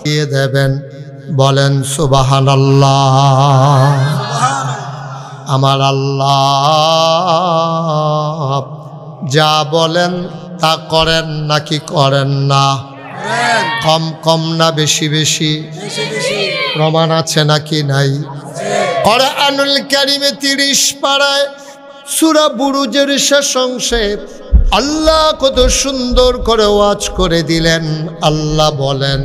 দিয়ে দেবেন। বলেন সুবহানাল্লাহ। আমার আল্লাহ যা বলেন তা করেন নাকি করেন না? কম কম না বেশি বেশি? প্রমাণ আছে নাকি নাই? কোরআনুল কারীমে 30 পারায় সূরা বুরুজের শেষ অংশে আল্লাহ কত সুন্দর করে ওয়াজ করে দিলেন। আল্লাহ বলেন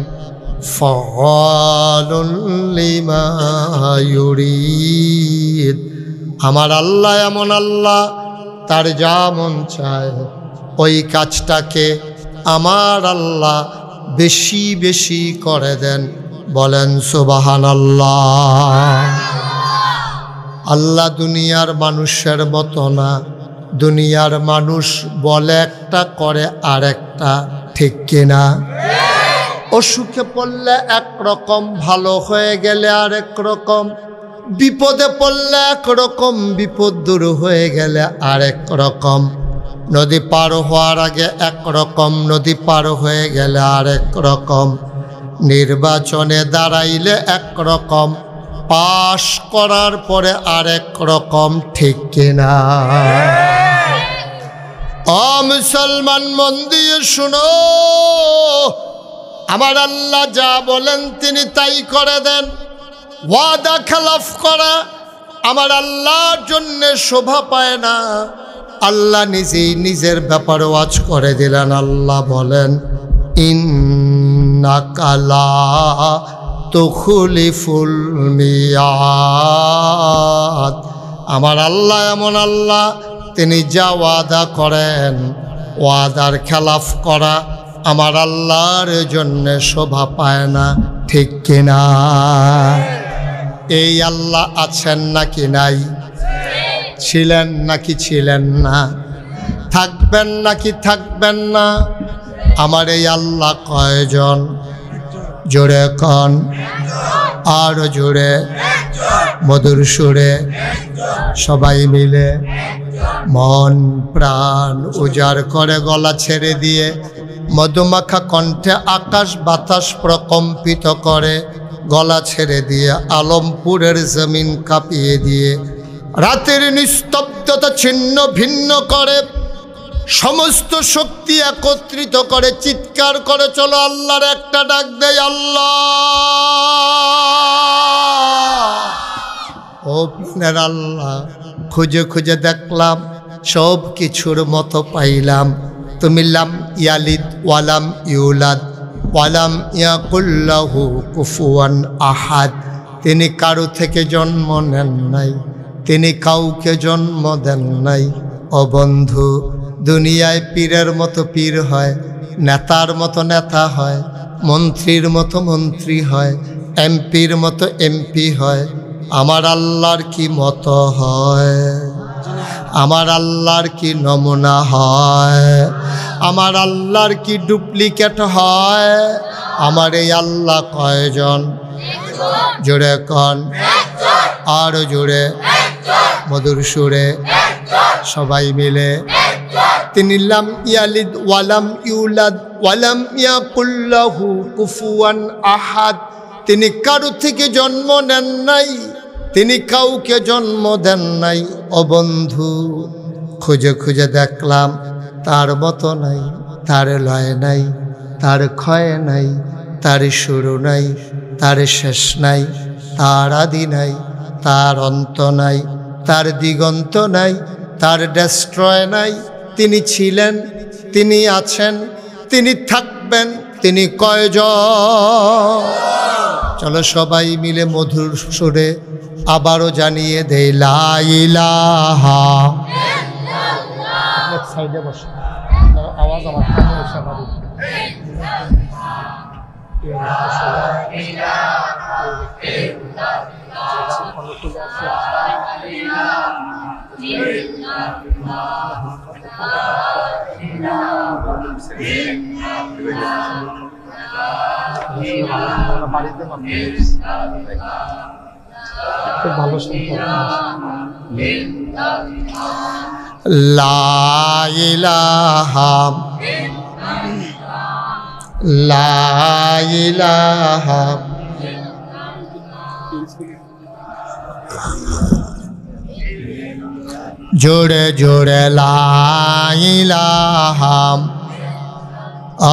ফাআলুল লিমা ইউরিদ। আমার আল্লাহ এমন আল্লাহ, তার যা মন চায় ওই কাজটাকে আমার আল্লাহ বেশি বেশি করে দেন। বলেন সুবহানাল্লাহ। আল্লাহ দুনিয়ার মানুষের মতো না। দুনিয়ার মানুষ বলে একটা করে আরেকটা, ঠিক কিনা? অসুখে পড়লে একরকম, ভালো হয়ে গেলে আরেক রকম, বিপদে পড়লে একরকম, বিপদ দূর হয়ে গেলে আরেক রকম। নদী পার হওয়ার আগে একরকম, নদী পার হয়ে গেলে আরেক রকম। নির্বাচনে দাঁড়াইলে একরকম, পাশ করার পরে আরেক রকম, ঠিক কিনা? ও মুসলমান, মন দিয়ে শুনো, আমার আল্লাহ যা বলেন তিনি তাই করে দেন। ওয়াদা খেলাফ করা আমার আল্লাহর জন্য শোভা পায় না। আল্লাহ নিজেই নিজের ব্যাপারে ওয়াজ করে দিলেন। আল্লাহ বলেন ইন্নাকা লা তুখলিফুল মিয়াদ। আমার আল্লাহ এমন আল্লাহ, তিনি যা ওয়াদা করেন, ওয়াদার খেলাফ করা আমার আল্লাহর জন্য শোভা পায় না, ঠিক কিনা? এই আল্লাহ আছেন নাকি নাই? ছিলেন নাকি ছিলেন না? থাকবেন নাকি থাকবেন না? আমার এই আল্লাহ কয়জন? জোরে কন, আরো জোরে, মধুর সুরে, সবাই মিলে মন প্রাণ উজাড় করে গলা ছেড়ে দিয়ে মধুমাখা কণ্ঠে আকাশ বাতাস প্রকম্পিত করে গলা ছেড়ে দিয়ে আলমপুরের জমিন কাঁপিয়ে দিয়ে রাতের নিস্তব্ধতা ছিন্ন ভিন্ন করে সমস্ত শক্তি একত্রিত করে চিৎকার করে চলো আল্লাহর একটা ডাক দেয়, আল্লাহ। ও প্রাণের আল্লাহ, খুঁজে খুঁজে দেখলাম সব কিছুর মতো পাইলাম। তুমি লাম ইয়ালিদ ওয়ালাম ইউলাদ ওয়ালাম ইয়াকুল্লাহু কুফুয়ান আহাদ। তিনি কারো থেকে জন্ম নেন নাই, তিনি কাউকে জন্ম দেন নাই। ও বন্ধু, দুনিয়ায় পীরের মতো পীর হয়, নেতার মতো নেতা হয়, মন্ত্রীর মতো মন্ত্রী হয়, এমপির মতো এমপি হয়। আমার আল্লাহর কি মতো হয়? আমার আল্লাহর কি নমুনা হয়? আমার আল্লাহর কি ডুপ্লিকেট হয়? আমার এই আল্লাহ কয়জন? জোরে কন, আরো জোরে, মধুর সুরে, সবাই মিলে। তিনি লাম ইয়ালিদ ওয়ালাম ইউলাদ ওয়ালাম ইয়াকুল্লাহু কুফুয়ান আহাদ। তিনি কারো থেকে জন্ম নেন নাই, তিনি কাউকে জন্ম দেন নাই। ও বন্ধু, খুঁজে খুঁজে দেখলাম তার মতো নাই, তার লয় নাই, তার ক্ষয় নাই, তার শুরু নাই, তার শেষ নাই, তার আদি নাই, তার অন্ত নাই, তার দিগন্ত নাই, তার ডেস্ট্রয় নাই। তিনি ছিলেন, তিনি আছেন, তিনি থাকবেন, তিনি কয়জন? চলো সবাই মিলে মধুর সুরে আবারও জানিয়ে দেই লা ইলাহা ইল্লাল্লাহ। সাইডে বসে আওয়াজ আমার কানে এসে পারে। খুব ভালো লা ইলাহা লা ইলাহা জোরে জোরে লা ইলাহা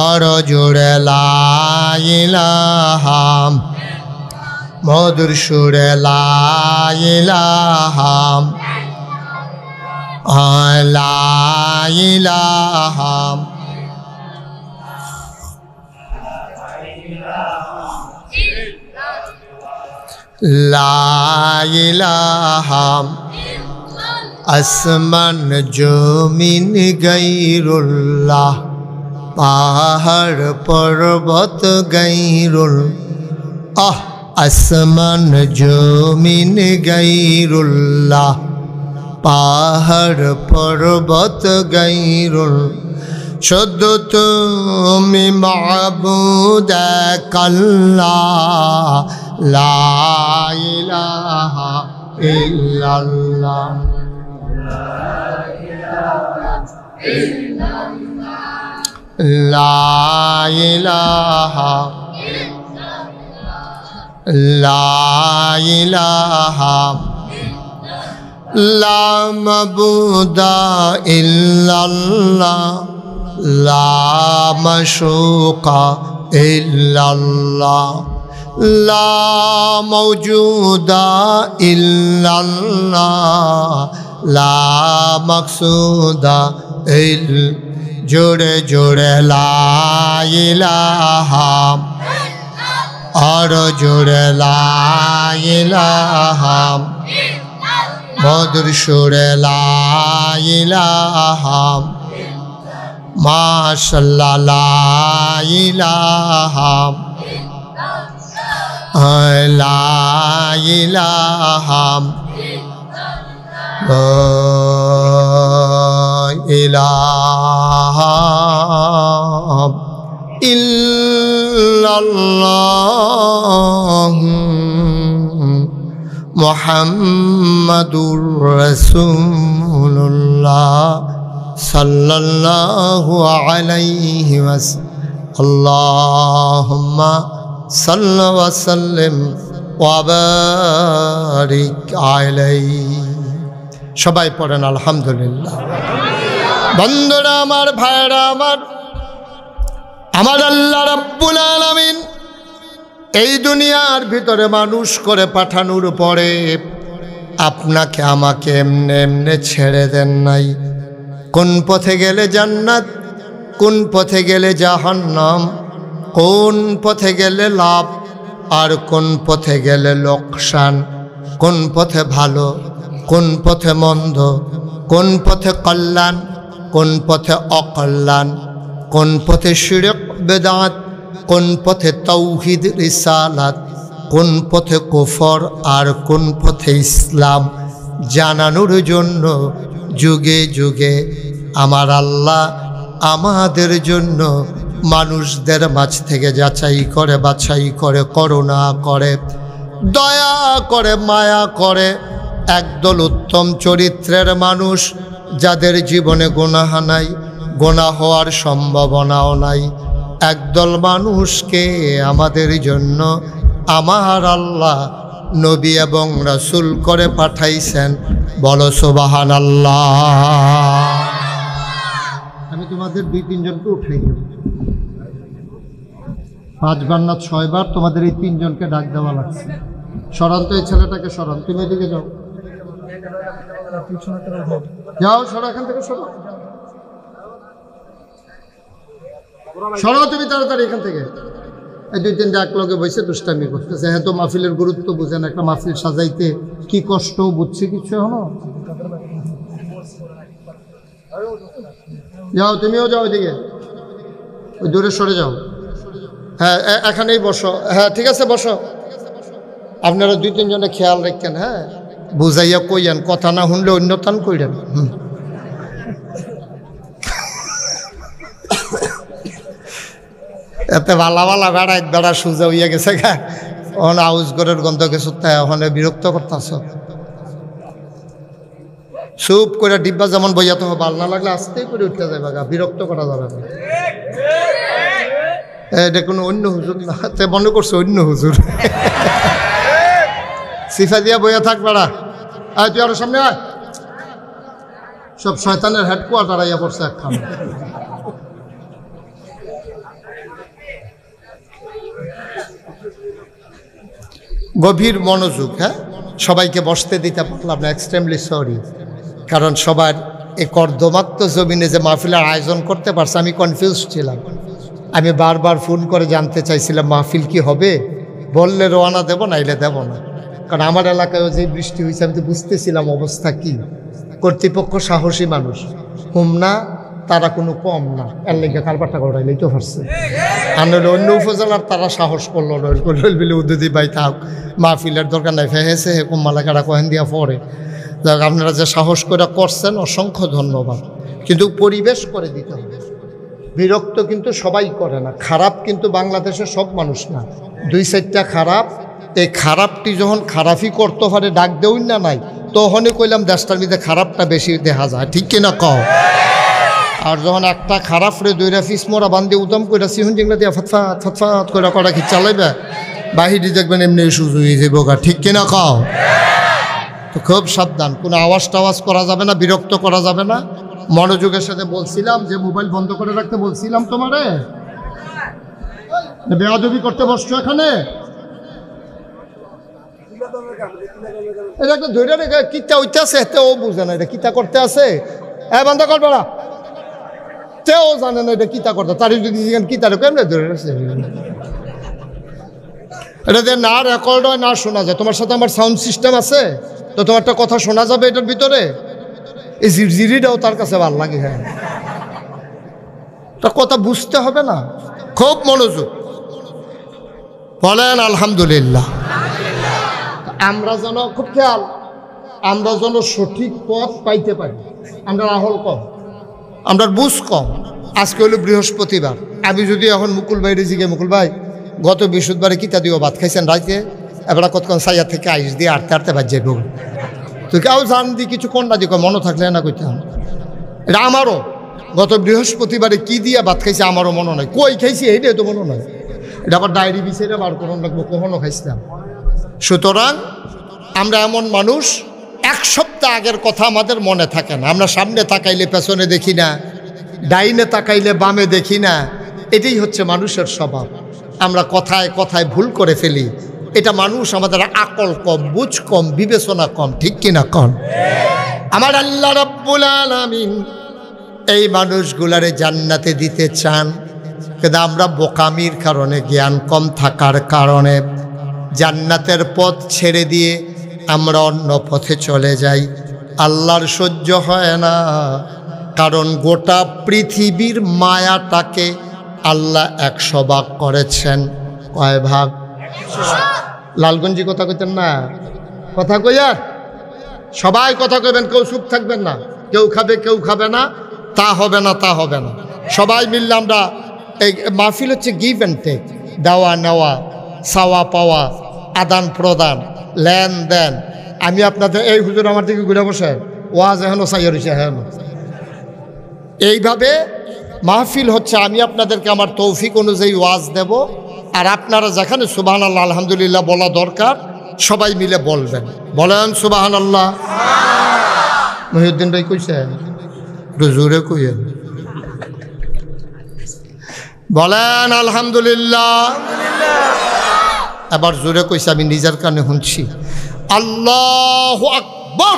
আর জোরে লা ইলাহা মধুর সুরে লা ইলাহা লা ইলাহা লা ইলাহা আসমান জমিন গায়রুল্লাহ পাহাড় পর্বত গায়রুল আসমান জমিন গায়রুল্লাহ পাহাড় পর্বত গায়রুল শুধু তুমি মাবুদ আল্লাহ লা ইলাহা ইল্লাল্লাহ লা ইলাহা লা ইলাহা লা মাবুদা ইল্লাল্লাহ লা মাশুকা ইল্লাল্লাহ লা মাওজুদা ইল্লাল্লাহ লা মাকসুদা জোরে জোরে লা ইলাহা আর জোরে লা ইলাহা মধুর সুরে লা ইলাহা মাশাআল্লাহ লা ইলাহা লা ইলাহা লা ইলাহা ইল্লাল্লাহ মুহাম্মাদুর রাসূলুল্লাহ সাল্লাল্লাহু আলাইহি ওয়াসাল্লাম আল্লাহুম্মা সাল্লি ওয়া সাল্লিম ওয়া বারিক আলাইহি। সবাই পড়েন আলহামদুলিল্লাহ। বন্ধুরা আমার, ভাইরা আমার, আমার আল্লাহ রাব্বুল আলামিন এই দুনিয়ার ভিতরে মানুষ করে পাঠানোর পরে আপনাকে আমাকে এমনে এমনে ছেড়ে দেন নাই। কোন পথে গেলে জান্নাত, কোন পথে গেলে জাহান্নাম, কোন পথে গেলে লাভ আর কোন পথে গেলে লোকসান, কোন পথে ভালো, কোন পথে মন্দ, কোন পথে কল্যাণ, কোন পথে অকল্যাণ, কোন পথে শিরক বেদাত, কোন পথে তৌহিদ রিসালাত, কোন পথে কুফর আর কোন পথে ইসলাম জানানোর জন্য যুগে যুগে আমার আল্লাহ আমাদের জন্য মানুষদের মাঝ থেকে যাচাই করে, বাছাই করে, করুণা করে, দয়া করে, মায়া করে একদল উত্তম চরিত্রের মানুষ, যাদের জীবনে গুনাহ নাই, গুনাহ হওয়ার সম্ভাবনাও নাই, একদল মানুষকে আমাদের জন্য আমার আল্লাহ নবী এবং রাসূল করে পাঠাইছেন। বলো সুবহানাল্লাহ। আমি তোমাদের 2-3 জনকে উঠাই দেব, 5 বার না 6 বার তোমাদের এই 3 জনকে ডাক দেওয়া লাগছে। সরান তো এই ছেলেটাকে, সরান। তুমি এদিকে যাও, যাও, সরো এখান থেকে, সরো, সরো তুমি তাড়াতাড়ি এখান থেকে। এই 2-3টা এক লগে বসে দুষ্টামি করতেছে। হ্যাঁ, তো মাহফিলের গুরুত্ব বুঝেন, একটা মাহফিল সাজাইতে কি কষ্ট বুঝছি কিছু এখনো। যাও, তুমিও যাও এদিকে, ওই দূরে সরে যাও। হ্যাঁ, এখানেই বসো। হ্যাঁ, ঠিক আছে, বসো। আপনারা 2-3 জনে খেয়াল রাখেন। হ্যাঁ, বুঝাইয়া কইয়েন, কথা না শুনলে অন্যতান কইরেন। এতে ভালা ভালা বেড়াই বেড়া সুজা হইয়া গেছে গা, ওখানে আউজ ঘরের গন্ধ গেছো, তাই ওখানে বিরক্ত করতেছ। চুপ করে ডিব্বা যেমন বইয়া তো ভাল না লাগলে আস্তেই করে উঠতে যাবে গা, বিরক্ত করা যাবে না। এটা কোনো অন্য হুজুর না, তে মনে করছে অন্য হুজুর। সিফা দিয়া বইয়া থাক বেড়া, আয় তুই আরো সামনে আয়। সব শয়তানের হেডকোয়ার্টার আইয়া পড়ছে একখান। গভীর মনোযোগ। হ্যাঁ, সবাইকে বসতে দিতে পারলাম না, এক্সট্রিমলি সরি। কারণ সবার এই কর্দমাক্ত জমিনে যে মাহফিলের আয়োজন করতে পারছে, আমি কনফিউজ ছিলাম। আমি বারবার ফোন করে জানতে চাইছিলাম মাহফিল কি হবে, বললে রওনা দেব, নাইলে দেব না। কারণ আমার এলাকায়ও যে বৃষ্টি হয়েছে, আমি তো বুঝতেছিলাম অবস্থা কি। কর্তৃপক্ষ সাহসী মানুষ, হুম না তারা কোনো কম না, এর লেগে কারবারটা করাইলেই তো পারছে। আর নইলে অন্য উপজেলার তারা সাহস করলো নইল বিলে উদ্যোগী ভাই থাক, মাহফিলের দরকার নাই, ফেহেছে হেকুম মালাকারা কহেন দিয়া পরে। যাক, আপনারা যে সাহস করে করছেন অসংখ্য ধন্যবাদ। কিন্তু পরিবেশ করে দিতে হবে। বিরক্ত কিন্তু সবাই করে না, খারাপ কিন্তু বাংলাদেশের সব মানুষ না, 2-4টা খারাপ। এই খারাপটি যখন খারাপই করতে পারে ডাক দেউন না নাই, তখনই কইলাম দেশটার মধ্যে খারাপটা বেশি দেখা যায়, ঠিক কিনা কও? আর যখন একটা খারাপ রে দইরা ফিস মোড়া বান্ধে উদম করে সিহুন জিংলা দিয়া ফটফাট ফটফাট করে করা কি চালাইবে, বাহিরে দেখবেন এমনি সুযোগ হয়ে যাবো গা, ঠিক কিনা কও? তো খুব সাবধান, কোনো আওয়াজ টাওয়াজ করা যাবে না, বিরক্ত করা যাবে না। মনোযোগের সাথে বলছিলাম যে মোবাইল বন্ধ করে রাখতে বলছিলাম তোমারে, বেয়াদবি করতে বসছো এখানে। এটা একটা ধৈর্য রেখে কিতা হইতে আছে, তেও বুঝে না এটা কিতা করতে আছে। বন্ধ করবে না, তেও জানে না এটা কিতা করতে। তার যদি কিতা কেমনে ধরে রাখছে, এটা দিয়ে না রেকর্ড হয় না শোনা যায়। তোমার সাথে আমার সাউন্ড সিস্টেম আছে, তো তোমারটা কথা শোনা যাবে এটার ভিতরে। এই ঝিরঝিরিটাও তার কাছে ভালো লাগে। হ্যাঁ, তার কথা বুঝতে হবে না, খুব মনোযোগ। বলেন আলহামদুলিল্লাহ। আমরা যেন খুব খেয়াল, আমরা যেন সঠিক পথ পাইতে পারি। আমরা আহল কম, আমরা বুঝ কম। আজকে হলো বৃহস্পতিবার, আমি যদি এখন মুকুল ভাই রেজিকে, মুকুল ভাই গত বৃহস্পতিবারে কিতা দিও ভাত খাইছেন রাইতে, এবার কতক্ষণ সাইয়া থেকে আইস দিয়ে আটতে আটতে বাজে গো, তো কেউ জান দি কিছু কন্যা দিক মনে থাকলে না কইতাম। এটা আমারও গত বৃহস্পতিবারে কি দিয়া ভাত খাইছে আমারও মনে নাই, কই খাইছি এইটাই তো মনে নাই। এটা আবার ডায়েরি বিষয়টা বার করুন লাগবো, কখনো খাইছিলাম। সুতরাং আমরা এমন মানুষ, 1 সপ্তাহ আগের কথা আমাদের মনে থাকে না। আমরা সামনে তাকাইলে পেছনে দেখি না, ডাইনে তাকাইলে বামে দেখি না। এটাই হচ্ছে মানুষের স্বভাব। আমরা কথায় কথায় ভুল করে ফেলি। এটা মানুষ, আমাদের আকল কম, বুঝ কম, বিবেচনা কম, ঠিক কিনা কম? আমার আল্লাহ রাব্বুল আলামিন এই মানুষগুলারে জান্নাতে দিতে চান, কিন্তু আমরা বোকামির কারণে, জ্ঞান কম থাকার কারণে জান্নাতের পথ ছেড়ে দিয়ে আমরা অন্য পথে চলে যাই। আল্লাহর সহ্য হয় না, কারণ গোটা পৃথিবীর মায়াটাকে আল্লাহ 100 ভাগ করেছেন। কয় ভাগ? লালগঞ্জি কথা কইতেন না, কথা কইয়ার সবাই কথা কইবেন, কেউ চুপ থাকবেন না। কেউ খাবে কেউ খাবে না, তা হবে না, তা হবে না। সবাই মিললে আমরা এই মাহফিল হচ্ছে গিভ অ্যান্ড টেক, দেওয়া নেওয়া, চাওয়া পাওয়া, আদান প্রদান, লেনদেন। আমি আপনাদের এই হুজুর আমার দিকে ঘুরে বসে ওয়াজ এখনো চাইয়া রয়েছে, হ্যাঁ এইভাবে মাহফিল হচ্ছে। আমি আপনাদেরকে আমার তৌফিক অনুযায়ী ওয়াজ দেব, আর আপনারা যেখানে সুবহানাল্লাহ আলহামদুলিল্লাহ বলা দরকার সবাই মিলে বলবেন। বলেন সুবহানাল্লাহ। মহিউদ্দিন ভাই কইছেন, জোরে কইেন, বলেন আলহামদুলিল্লাহ। এবার জোরে কইছে, আমি নিজের কানে শুনছি। আল্লাহু আকবার।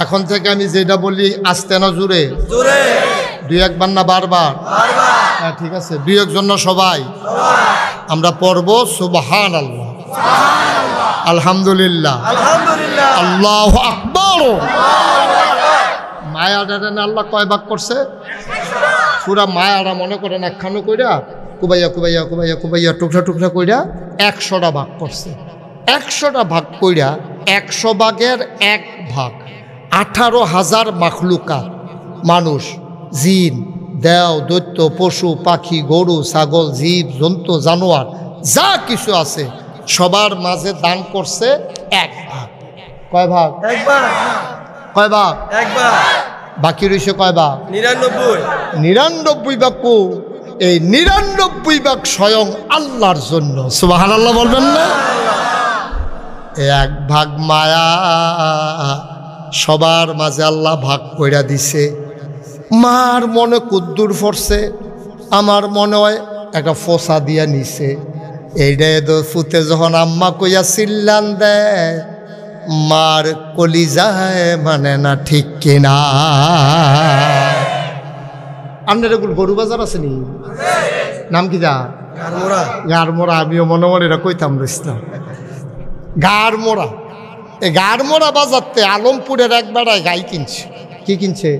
এখন থেকে আমি যেটা বলি আস্তে না জোরে? 2-1 বার না বারবার? হ্যাঁ ঠিক আছে, 2-1 জন সবাই আমরা পড়ব সুবহানাল্লাহ, আলহামদুলিল্লাহ, আল্লাহু আকবার। মায়াটা আল্লাহ কয় ভাগ করছে? পুরা মায়াটা মনে করেন একখানো কইরা কুবাইয়া কুবাইয়া কুবাইয়া কুবাইয়া টুকরা টুকরা কইরা 100টা ভাগ করছে। 100টা ভাগ কইরা 100 ভাগের 1 ভাগ 18,000 মাখলুকাত, মানুষ, জিন, দেও, দৈত্য, পশু পাখি, গরু ছাগল, জীব জন্তু, জানোয়ার যা কিছু আছে সবার মাঝে দান করছে 1 ভাগ। কয় ভাগ? 1 ভাগ। কয় ভাগ? 1 ভাগ। বাকি রয়েছে কয় ভাগ? 99। 99 ভাগ কো? এই 99 ভাগ স্বয়ং আল্লাহর জন্য। সুবহানাল্লাহ বলবেন না? এক ভাগ মায়া সবার মাঝে আল্লাহ ভাগ কইরা দিছে। মার মনে কুদ্দুর ফরছে, আমার মনে হয় একটা ফোসা দিয়া নিছে। এইটাই তো ফুতে যখন আম্মা কইয়া চিল্লান দেয়, মার কলিজায় মানে না, ঠিক কিনা? আপনার এগুলো গরু বাজার আছে নি? নাম কি যা? গাড়মোড়া। আমিও মনে মনে এটা কইতাম রইছিলাম, গাড়মোড়া। এই গাড়মোড়া বাজারতে আলমপুরের এক বেড়ায় গাই কিনছে। কি কিনছে?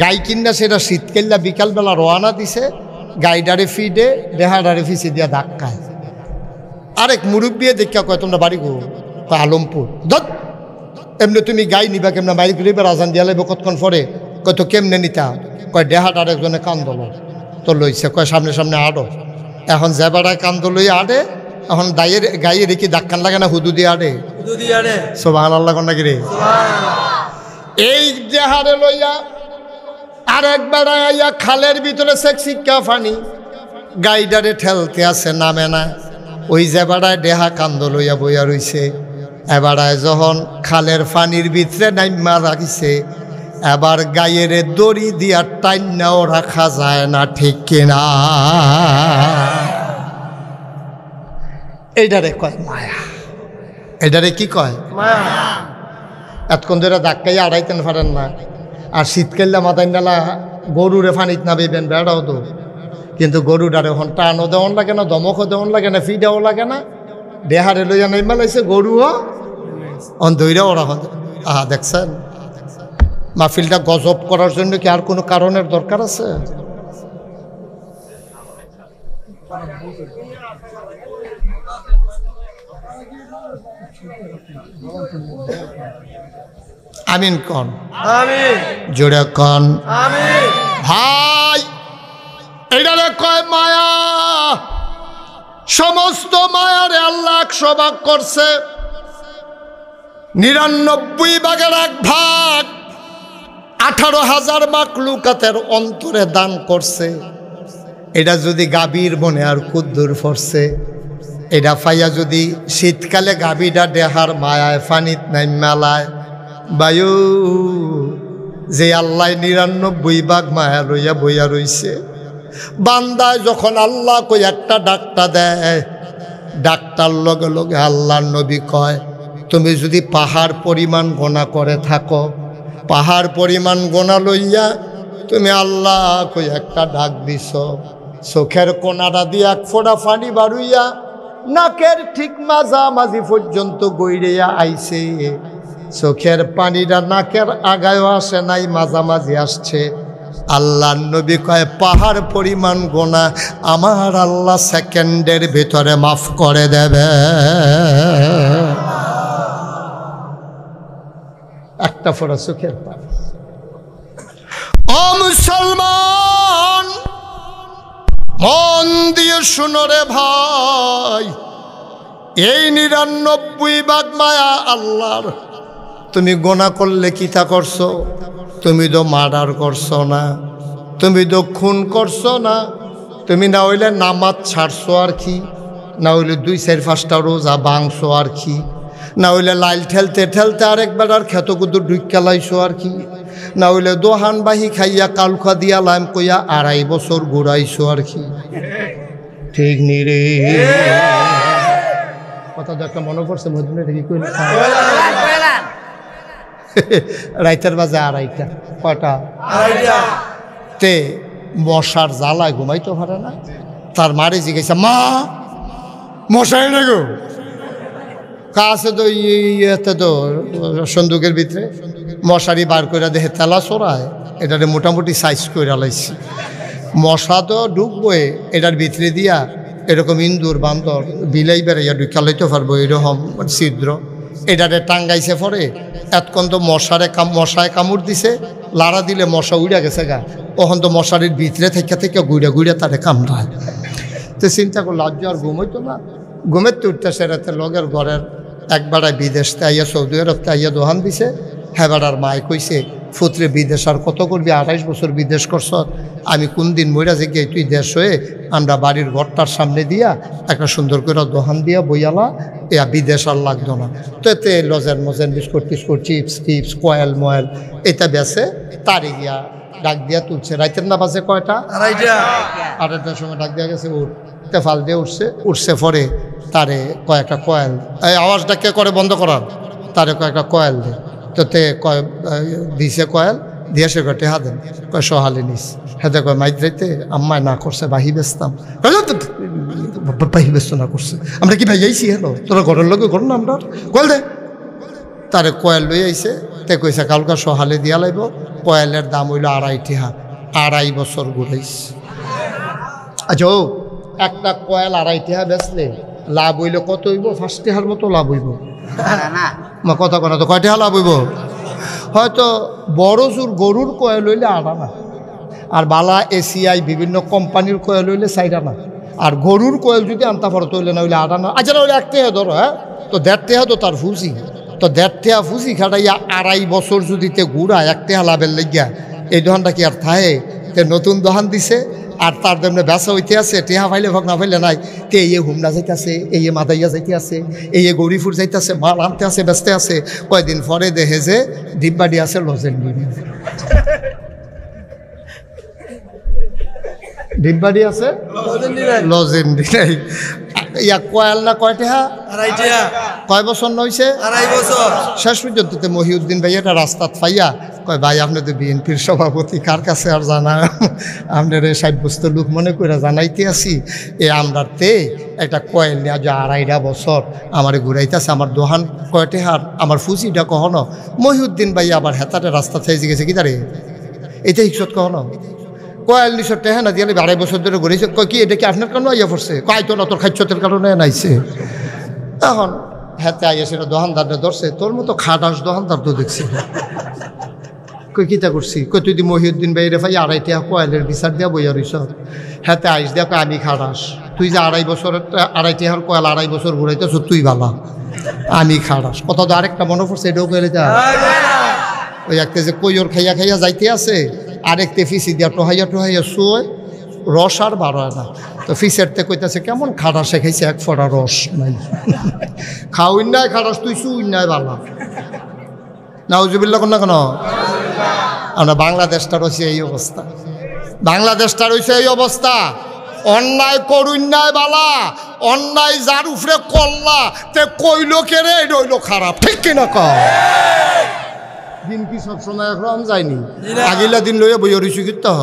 গাই কিনা সেটা শীতকাল্লা বিকালবেলা রওনা দিছে। গাইডারে ফিডে দেহাডারে ফিসে দিয়া ধাক্কায়। আরেক মুরব্বী দেখা কয়, তোমরা বাড়ি গো? আলমপুর। ধত, এমনি তুমি গাই নিবা কেমনে? বাইরে গরিবের আজান দিয়া লাগবে কতক্ষণ পরে। কয় তো কেমনে নিতা? কয় দেহাটার একজনে কান্দল তো লইছে। কয় সামনে সামনে আড়ো। এখন যে বেড়ায় কান্দ লই আড়ে, এখন গাইয়ে রেখে ধাক্কান লাগে না, হুদু দিয়ে আড়ে। সুবহানাল্লাহ কোন নাকি রে? এই দেহারে লইয়া আর এক বেড়ায় আইয়া খালের ভিতরে শিক্ষা ফানি গাইডারে ঠেলতে আছে, নামে না। ওই যে বেড়ায় দেহা কান্দ লইয়া বইয়া রইছে। এবারায় যখন খালের ফানির ভিতরে নাইমা রাখিছে, এবার গায়ের দড়ি দিয়া টাইনাও রাখা যায় না, ঠিক কিনা? এইটারে কয় মায়া। এটারে কি কয়? মায়া। এতক্ষণ ধরে ধাক্কাইয়া আড়াইতেন পারেন না। আর শীতকাল্লা মাথায় নালা গরুরে ফানিত না বেবেন, বেড়াও তো। কিন্তু গরুটারে এখন টানও দেওয়ান লাগে না, দমকও দেওয়ান লাগে না, ফিডাও লাগে না। দেহারে লইয়া নাইমা লাইছে গরুও অন ধৈরা ওরা। আহা, দেখছেন মাহফিলটা গজব করার জন্য কি আর কোনো কারণের দরকার আছে? আমিন কন। আমিন। জোরে কন। আমিন। ভাই, এটারে কয় মায়া। সমস্ত মায়ারে আল্লাহ 100 ভাগ করছে। 99 ভাগের 1 ভাগ 18,000 মাখলুকাতের অন্তরে দান করছে। এটা যদি গাভীর মনে আর কুদ্দুর ফরছে, এটা পাইয়া যদি শীতকালে গাভীটা দেহার মায়ায় ফানিত নাই মেলায়, বায়ু যে আল্লাহ 99 ভাগ মায়া লইয়া বইয়া রইছে। বান্দায় যখন আল্লাহ কই একটা ডাকটা দেয়, ডাকটার লগে লগে আল্লাহর নবী কয়, তুমি যদি পাহাড় পরিমাণ গোনা করে থাকো, পাহাড় পরিমাণ গোনা লইয়া তুমি আল্লাহ কই একটা ডাক দিছ, চোখের কোনাটা দিয়ে 1 ফোঁটা পানি বাড়ুইয়া নাকের ঠিক মাঝামাঝি পর্যন্ত গইড়িয়া আইছে। চোখের পানিটা নাকের আগায়ও আসে নাই, মাঝামাঝি আসছে। আল্লাহর নবী কয়, পাহাড় পরিমাণ গোনা আমার আল্লাহ সেকেন্ডের ভিতরে মাফ করে দেবে। একটা ফোঁটা চোখের পানি। ও মুসলমান, মন দিয়ে শুনো রে ভাই, এই 99 ভাগ মায়া আল্লাহর। তুমি গোনা করলে কিতা করছো? তুমি তো মার্ডার করছো না, তুমি তো খুন করছো না, তুমি না হইলে নামাজ ছাড়ছো আর কি, না হইলে 2-4-5টা রোজা ভাঙছো আর কি, না হইলে লাইল ঠেলতে ঠেলতে আরেকবার আর খেত কুদুর ঢুক্কা লাইছো আর কি, না হইলে দোহান বাহি খাইয়া কালখা দিয়া লাইম কইয়া 2.5 বছর ঘুরাইছো আর কি। ঠিক নি রে? কথা তো একটা মনে পড়ছে, মধ্যে কি কইল? রাইতের বাজে 2:30। কয়টা? 2:30। তে মশার জ্বালায় ঘুমাইতে পারে না। তার মারে জিজ্ঞাসা, মা মশাই না গো? কাছে তো ইয়েতে তো সন্দুকের ভিতরে মশারি বার করে দেখে তেলা চড়ায়, এটারে মোটামুটি সাইজ করে লাইছি। মশা তো ঢুকবোই এটার ভিতরে দিয়া, এরকম ইন্দুর বান্দর বিলাই বেড়াইয়া ঢুকা লইতে পারবো এরকম ছিদ্র। এটারে টাঙ্গাইছে পরে, এতক্ষণ তো মশায় কামড় দিছে, লাড়া দিলে মশা উড়া গেছে গা, তখন তো মশারির ভিতরে থেকে থেকে ঘুরে ঘুরে তারে কামড়ায়। তো চিন্তা করলো আজ আর ঘুমাইতো না, ঘুমের তো উঠতেছে রাতে লগের ঘরের এক বেড়ায় বিদেশতে আইয়া সৌদি আরবতে আইয়া দোহান দিছে। হ্যাঁ বেড়ার মায় কইছে, ফুতরে বিদেশ আর কত করবি, 28 বছর বিদেশ করছ, আমি কোন দিন মইরা যে গিয়ে তুই দেশ হয়ে আমরা বাড়ির ঘরটার সামনে দিয়া একটা সুন্দর করে দোকান দিয়া বইয়ালা, বিদেশ আর লাগতো না। তো এতে লজেন মজেন বিস্কুট টিস্কুট চিপস টিপস কয়েল ময়েল এটা বেছে তারে গিয়া ডাক দিয়া তুলছে। রাইতের না বাজে কয়টা? আড়াইটার সময় ডাক দিয়া গেছে, উঠতে ফাল দিয়ে উঠছে পরে তারে কয়েকটা কয়েল, এই আওয়াজটা কে করে বন্ধ করার, তারে কয়েকটা কয়েল দে। তো তে দিছে কয়েল দিয়ে সে কয়টা হা দেন, কয় সহালি নিস। হেতে কয় মাইক যাইতে আম্মায় না করছে বাহি বেচতাম, বাহি বেচতো না করছে, আমরা কি ভাই আইসি হেলো তোরা ঘরের লোকে ঘর না আমরা কয়েল দে। তারে কয়েল লই আইছে, তে কইছে কালকা সহালে দিয়া লাইব। কয়েলের দাম হইল 2.5 টাকা, 2.5 বছর ঘুরাইছে। আচ্ছা ও একটা কয়েল 2.5 টাকা বেচলে লাভ হইল কত হইব? 5 টাকার মতো লাভ হইব। কথা কথা তো কয় টাকা লাভ হইব? হয়তো বড় জোর গরুর কয়েল হইলে 8 আনা, আর বালা এসিআই বিভিন্ন কোম্পানির কয়েল হইলে 4 আনা, আর গরুর কয়েল যদি আনতা পারত হইলে না হইলে 8 আনা। আচ্ছা না হইলে 1 টাকা ধরো, হ্যাঁ তো 1.5 টাকা তো তার ফুজি, তো 1.5 টাকা ফুজি খাটাইয়া 2.5 বছর যদি তে ঘুরা 1 টাকা লাভের লাগিয়া, এই দোকানটা কি আর থাহে? তে নতুন দোকান দিছে আর তার জন্য ব্যবসা হইতে আছে, টেহা ফাইলে ভোগ না ফাইলে নাই। তে এই হুমনা যাইতে আছে, এই মাদাইয়া যাইতে আছে, এই গৌরীপুর যাইতে আছে, মাল আনতে আছে, ব্যস্তে আছে। কয়দিন পরে দেখে যে ডিব্বাডি আছে লজেন ডিব্বাডি আছে লজেন্ডি নাই। ইয়া কয়াল না কয় টাকা? 2.5 টাকা। কয় বছর নইছে? 2.5 বছর। শেষ পর্যন্ত মহিউদ্দিন ভাই এটা রাস্তাত পাইয়া কয় ভাই আপনি তো বিএনপির সভাপতি, কার কাছে আর জানা, আপনার 60 বছর লোক মনে করে জানাইতে আসি। আমরার তে একটা কয়েল নিয়ে যে 2.5 বছর আমার ঘুরাইতেছে, আমার দোহান কয়টে হার আমার ফুসিটা কখনো। মহিউদ্দিন ভাই আবার হেতাটে রাস্তা চাইছে গেছে কি তারে এটা হিসত কখনো কয়াল নিশর টেহা না দিয়ে 2.5 বছর ধরে ঘুরেছে। কয় কি এটা কি আপনার কেন আইয়া পড়ছে? কয় তো না তোর খাচ্ছতের কারণে নাইছে। এখন হাতে আইয়া সেটা দোকানদারটা ধরছে, তোর মতো খাটাস দোকানদার তো দেখছি। কই কিতা করছি? কই তুই মহিউদ্দিন ভাই রে ভাই 2.5 টাকা কয়েলের বিচার দিয়া বইয়া রইছ। হাতে আইস দিয়া কয় আমি খাটাস, তুই যে 2.5 বছরের 2.5 টাকার কয়েল 2.5 বছর ঘুরাইতেছ তুই বালা, আমি খাটাস। কথা তো আরেকটা মনে পড়ছে, এটাও কইলে যা ওই একটা যে কইর খাইয়া খাইয়া যাইতে আছে, আরেকতে ফিসি দিয়া টোহাইয়া টোহাইয়া শুয়ে রস আর বাড়ায় না। তো ফিসেরতে কইতেছে কেমন খাটা শেখাইছে, 1 ফোঁটা রস নাই, খাওয়াই নাই খাটাস তুই শুই নাই বালা। নাউজুবিল্লাহ কোন না কেন? আমরা বাংলাদেশটা রয়েছে এই অবস্থা, বাংলাদেশটা রয়েছে এই অবস্থা। অন্যায় করুন নাই বালা, অন্যায় যার উপরে করলা তে কইল কেড়ে রইল খারাপ, ঠিক কিনা কও? দিন কি সবসময় একরকম যায়নি, আগিলা দিন লইয়া বই রইছি কিন্তু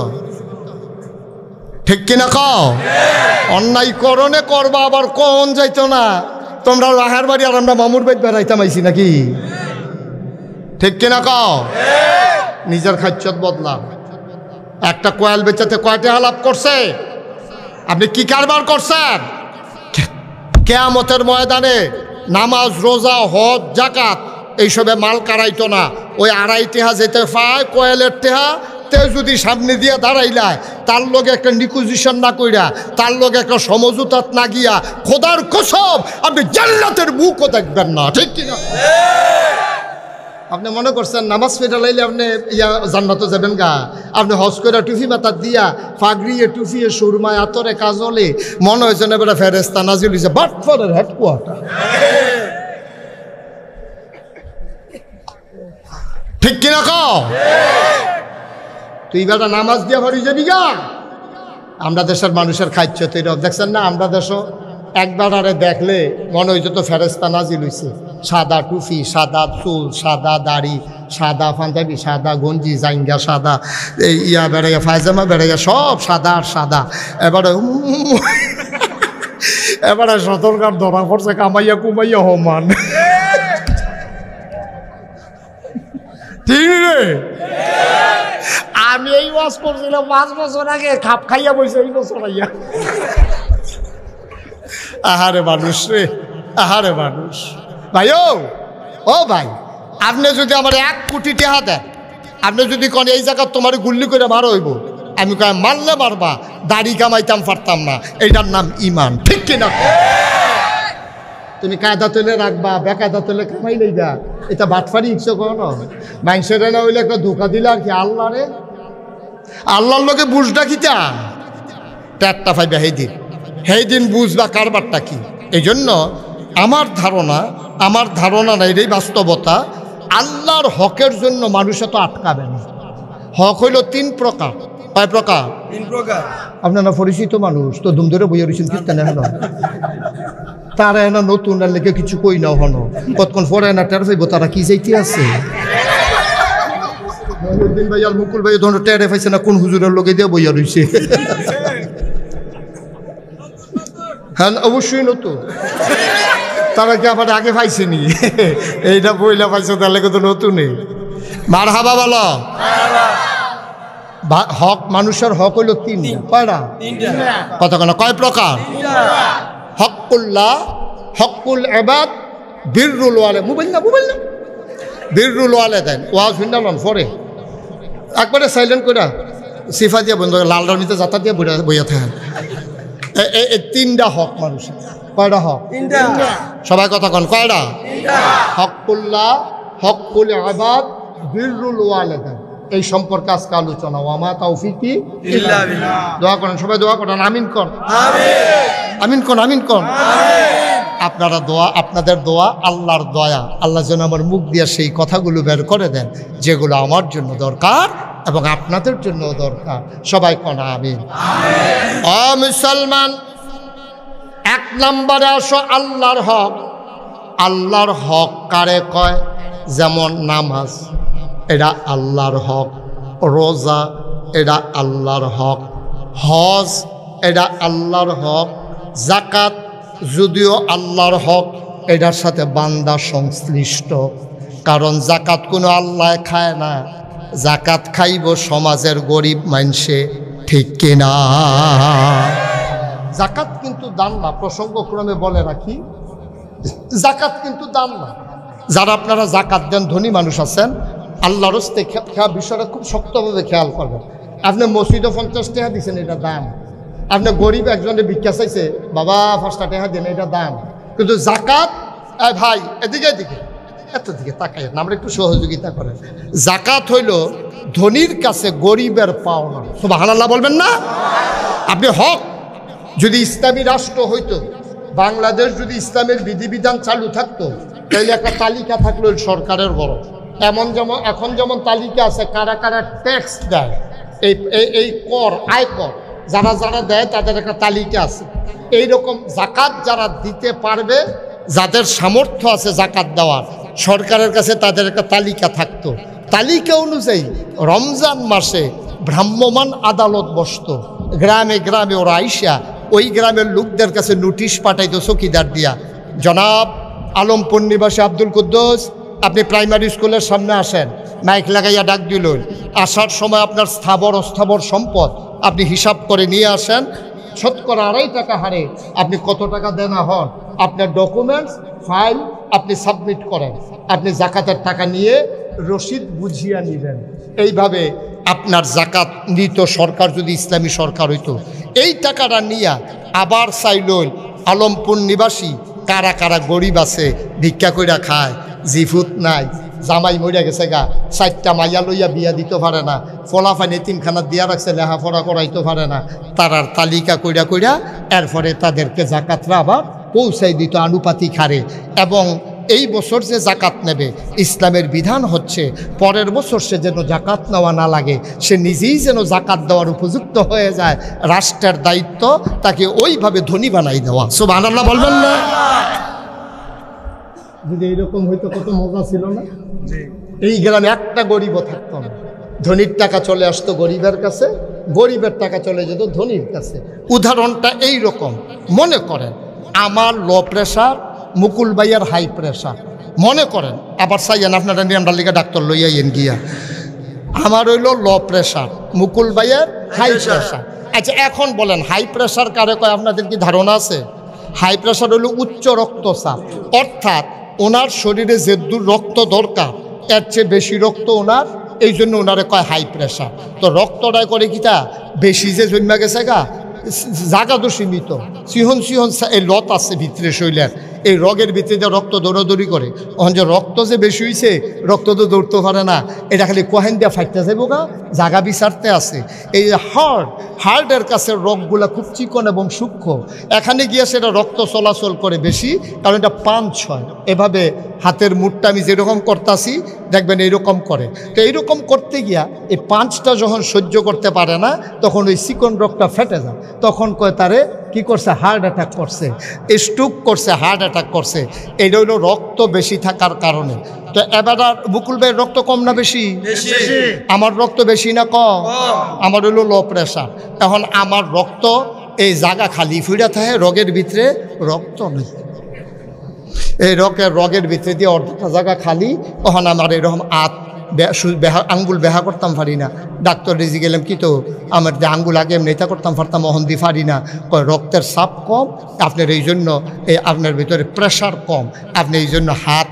ঠিক কিনা কও? অন্যায় করণে করবা আবার কোন যাইতো না। তোমরা রাহার বাড়ি আর আমরা মামুর বাড়ি বেড়াইতাম আইছি নাকি, ঠিক কিনা কও? নিজের খাচ্ছত বদলা। একটা কয়েল বেচাতে কয়টা লাভ করছে? আপনি কি কারবার করছেন? কিয়ামতের ময়দানে নামাজ রোজা হজ জাকাত এইসবে মাল কারাইতো না। ওই 2.5 টাকা যেতে পায় কয়েলের টাকা তে যদি সামনে দিয়ে দাঁড়াইলায় তার লগে একটা নিকুজিশন না কইরা, তার লগে একটা সমঝোতাত না গিয়া খোদার কসম আপনি জান্নাতের মুখও দেখবেন না, ঠিক কিনা? আপনি মনে করছেন নামাজ পেটা লাইলে আপনি জান্নাতে যাবেন গা? আপনি হজ করে টুফি মাথার দিয়া ফাগড়িয়ে টুফিয়ে সুরমায় আতরে কাজলে মনে হয়েছে না বেটা ফেরেস্তা নাজিল হয়েছে বাটফারের হেডকোয়ার্টার, ঠিক কিনা কও? তুই বেটা নামাজ দিয়া ভরি যাবি গা? আমরা দেশের মানুষের খাইছ তো এরকম দেখছেন না? আমরা দেশও একবার আরে দেখলে মনে হইতো তো ফেরেস্তা নাজিল হইছে। সাদা টুপি, সাদা চুল, সাদা দাড়ি, সাদা পাঞ্জাবি, সাদা গঞ্জি জাইঙ্গা সাদা, ইয়া বেড়াইয়া ফায়জামা বেড়াইয়া সব সাদা আর সাদা। এবারে সতর্কার ধরা পড়ছে কামাইয়া কুমাইয়া হমান, ঠিক রে? আমি এই ওয়াজ করছিলাম 5 বছর আগে, খাপ খাইয়া বইছে এই বছর আইয়া। আহারে মানুষ রে, আহারে মানুষ। ভাই ও ভাই, আপনি যদি আমার 1 কোটি টাকা দেন, আপনি যদি কোন এই জায়গা তোমার গুল্লি করে মারো হইব, আমি কয় মারলে মারবা, দাড়ি কামাইতাম পারতাম না, এইটার নাম ইমান, ঠিক কিনা? তুমি কায়দা তুলে রাখবা, বেকায়দা তুলে কামাই লইবা, এটা বাটফারি ইচ্ছো কখনো? মানুষের না হইলে একটা ধোকা দিলে আর কি আল্লাহ রে, আল্লাহর লোকে বুঝটা কিটা ট্যাটটা পাইবা সেই দিন বুঝবা কারবারটা কি। এই জন্য আমার ধারণা না, এটাই বাস্তবতা, আল্লাহর হকের জন্য মানুষ তো আটকাবে না। হক হইল 3 প্রকার। কয় প্রকার? 3 প্রকার। আপনারা পরিচিত মানুষ তো দুম ধরে বইয়া রয়েছেন কীর্তনে হলো, তারা এনা নতুন লেগে কিছু কই না হনো, কতক্ষণ পরে না টের পাইব তারা কি যাইতে আছে। মহিউদ্দিন ভাই আর মুকুল ভাই ধরনের টেরে পাইছে না কোন হুজুরের লোকে দিয়ে বইয়া রয়েছে। হ্যাঁ অবশ্যই নতুন, তারা কি আবার আগে পাইছেনি? এইটা বইলা পাইছে তাহলে কিন্তু নতুনই। মার হাবা বলো। হক, মানুষের হক হইল 3টা। কয়টা? 3টা। কতক্ষণ? কয় প্রকার? হকুল্লাহ, হকুল ইবাদ, বিররুল ওয়ালিদাইন। মোবাইল না বিররুল ওয়ালিদাইন ওয়াজ ভিন্ডালন পরে একবারে সাইলেন্ট করে সিফা দিয়ে বন্ধ, লালটার ভিতরে যাতা দিয়ে বইয়া থাকেন। এই 3টা হক মানুষের। কয়টা হক? 3টা। সবাই কথা কন, কয়টা? 3টা। হকুল্লাহ, হকুল ইবাদ, বিররুল ওয়ালিদাইন। এই সম্পর্কে আজকে আলোচনা। ওয়ামা তাওফিকি ইল্লা বিল্লাহ। দোয়া করেন, সবাই দোয়া করেন, আমিন কর। আমিন কর, আমিন কর। আপনারা দোয়া, আপনাদের দোয়া আল্লাহর দয়া, আল্লাহ যেন আমার মুখ দিয়ে সেই কথাগুলো বের করে দেন যেগুলো আমার জন্য দরকার এবং আপনাদের জন্য দরকার। সবাই কন আমিন। ও মুসলমান, 1 নম্বরে আসো আল্লাহর হক। আল্লাহর হক কারে কয়? যেমন নামাজ, এটা আল্লাহর হক। রোজা, এটা আল্লাহর হক। হজ, এটা আল্লাহর হক। যাকাত যদিও আল্লাহর হক, এটার সাথে বান্দা সংশ্লিষ্ট, কারণ যাকাত কোনো আল্লাহ খায় না, যাকাত খাইব সমাজের গরিব মানুষে, ঠিক কিনা? যাকাত কিন্তু দান না, প্রসঙ্গক্রমে বলে রাখি, যাকাত কিন্তু দান না। যারা আপনারা যাকাত দেন ধনী মানুষ আছেন, আল্লাহর হস্তে বিষয়টা খুব শক্তভাবে খেয়াল করবেন। আপনি মসজিদে 50 টাকা দিচ্ছেন, এটা দান। আপনি গরিব একজনে ভিক্ষা চাইছে, বাবা 5 টাকা দেন, এটা দান। কিন্তু যাকাত, ভাই এদিকে এত দিকে তাকাই না, আমরা একটু সহযোগিতা করেন। যাকাত হইল ধনীর কাছে গরিবের পাওনা। সুবহানাল্লাহ বলবেন না? আপনি হক, যদি ইসলামী রাষ্ট্র হইতো, বাংলাদেশ যদি ইসলামের বিধিবিধান চালু থাকতো, তাহলে একটা তালিকা থাকলো সরকারের বড়। এখন যেমন তালিকা আছে কারা কারা ট্যাক্স দেয়, এই কর, আয়কর যারা যারা দেয় তাদের একটা তালিকা আছে। এইরকম যাকাত যারা দিতে পারবে, যাদের সামর্থ্য আছে যাকাত দেওয়ার, সরকারের কাছে তাদের একটা তালিকা থাকতো। তালিকা অনুযায়ী রমজান মাসে ভ্রাম্যমাণ আদালত বসতো। গ্রামে গ্রামে ওরা আইসা ওই গ্রামের লোকদের কাছে নোটিশ পাঠাইতো চৌকিদার দিয়া, জনাব আলমপুর নিবাসী আব্দুল কুদ্দুস, আপনি প্রাইমারি স্কুলের সামনে আসেন। মাইক লাগাইয়া ডাক দিল, আসার সময় আপনার স্থাবর অস্থাবর সম্পদ আপনি হিসাব করে নিয়ে আসেন। 2.5 টাকা হারে আপনি কত টাকা দেনা হন, আপনার ডকুমেন্টস ফাইল আপনি সাবমিট করেন। আপনি জাকাতের টাকা নিয়ে রসিদ বুঝিয়ে নেবেন। এইভাবে আপনার জাকাত নিত সরকার, যদি ইসলামী সরকার হইতো। এই টাকাটা নিয়ে আবার চাইল আলমপুর নিবাসী কারা কারা গরিব আছে, ভিক্ষা কইরা খায়, জিফুত নাই, জামাই মরিয়া গেছে গা, 4টা মাইয়া লইয়া বিয়া দিতে পারে না, ফলাফান এতিমখানা দিয়া রাখছে, লেখাপড়া করাইতে পারে না, তারার তালিকা কইরা কইরা এরপরে তাদেরকে জাকাতরা আবার পৌঁছাই দিত আনুপাতিক হারে। এবং এই বছর যে জাকাত নেবে, ইসলামের বিধান হচ্ছে পরের বছর সে যেন জাকাত নেওয়া না লাগে, সে নিজেই যেন জাকাত দেওয়ার উপযুক্ত হয়ে যায়। রাষ্ট্রের দায়িত্ব তাকে ওইভাবে ধনী বানাই দেওয়া। সুবহানাল্লাহ বলবেন না? যদি এইরকম হইতো কত মজা ছিল না? এই গ্রামে একটা গরিবও থাকতো না, ধনীর টাকা চলে আসতো গরিবের কাছে, গরিবের টাকা চলে যেত ধনীর কাছে। উদাহরণটা এই রকম, মনে করেন আমার লো প্রেশার, মুকুল ভাইয়ের হাই প্রেশার, মনে করেন, আবার চাইয়েন আপনারা নিয়মটা লিখে ডাক্তার লইয়াইন গিয়া, আমার হইল লো প্রেশার, মুকুল ভাইয়ের হাই প্রেশার। আচ্ছা এখন বলেন হাই প্রেশার কারে কয়? আপনাদের কি ধারণা আছে? হাই প্রেশার হলো উচ্চ রক্তচাপ, অর্থাৎ ওনার শরীরে যে রক্ত দরকার এর চেয়ে বেশি রক্ত ওনার, এই জন্য ওনারে কয় হাই প্রেশার। তো রক্তটা করে কিটা বেশি যে জন্মা গেছে গা, জাগা তো সীমিত, সিহন সিহন এই লত আছে ভিতরে শৈলের, এই রগের ভিতরে যে রক্ত দৌড়াদৌড়ি করে, ওখান যে রক্ত যে বেশি হয়েছে, রক্ত তো দৌড়তে পারে না, এটা খালি কোহেন দিয়া ফাইটতে যাবো গা, জাগা বিচারতে আছে। এই হার্টের কাছে রগগুলা খুব চিকন এবং সূক্ষ্ম, এখানে গিয়ে সেটা রক্ত চলাচল করে বেশি, কারণ এটা পাঞ্চ হয়। এভাবে হাতের মুঠটা আমি যেরকম করতেছি দেখবেন এইরকম করে। তো এইরকম করতে গিয়া এই পাঞ্চটা যখন সহ্য করতে পারে না, তখন ওই চিকন রগটা ফেটে যায়, তখন কয় তারে কি করছে, হার্ট অ্যাটাক করছে, স্ট্রোক করছে, হার্ট অ্যাটাক করছে। এইটা হইল রক্ত বেশি থাকার কারণে। তো এবার আর বুকুল ভাইয়ের রক্ত কম না বেশি? আমার রক্ত বেশি না কম? আমার হইল লো প্রেশার। এখন আমার রক্ত এই জায়গা খালি ফুইরা থাকে, রগের ভিতরে রক্ত নেই, এই রগের ভিতরে দিয়ে অর্ধেকটা জায়গা খালি। তখন আমার এরকম আঙ্গুল বেহা করতাম পারি না। ডাক্তার রেজি গেলাম, কি তো আমার যে আঙ্গুল আগে নেতা করতাম পারতাম, অহন দিয়ে পারি না। রক্তের চাপ কম, আপনার এই জন্য এই আপনার ভিতরে প্রেশার কম, আপনি এই জন্য হাত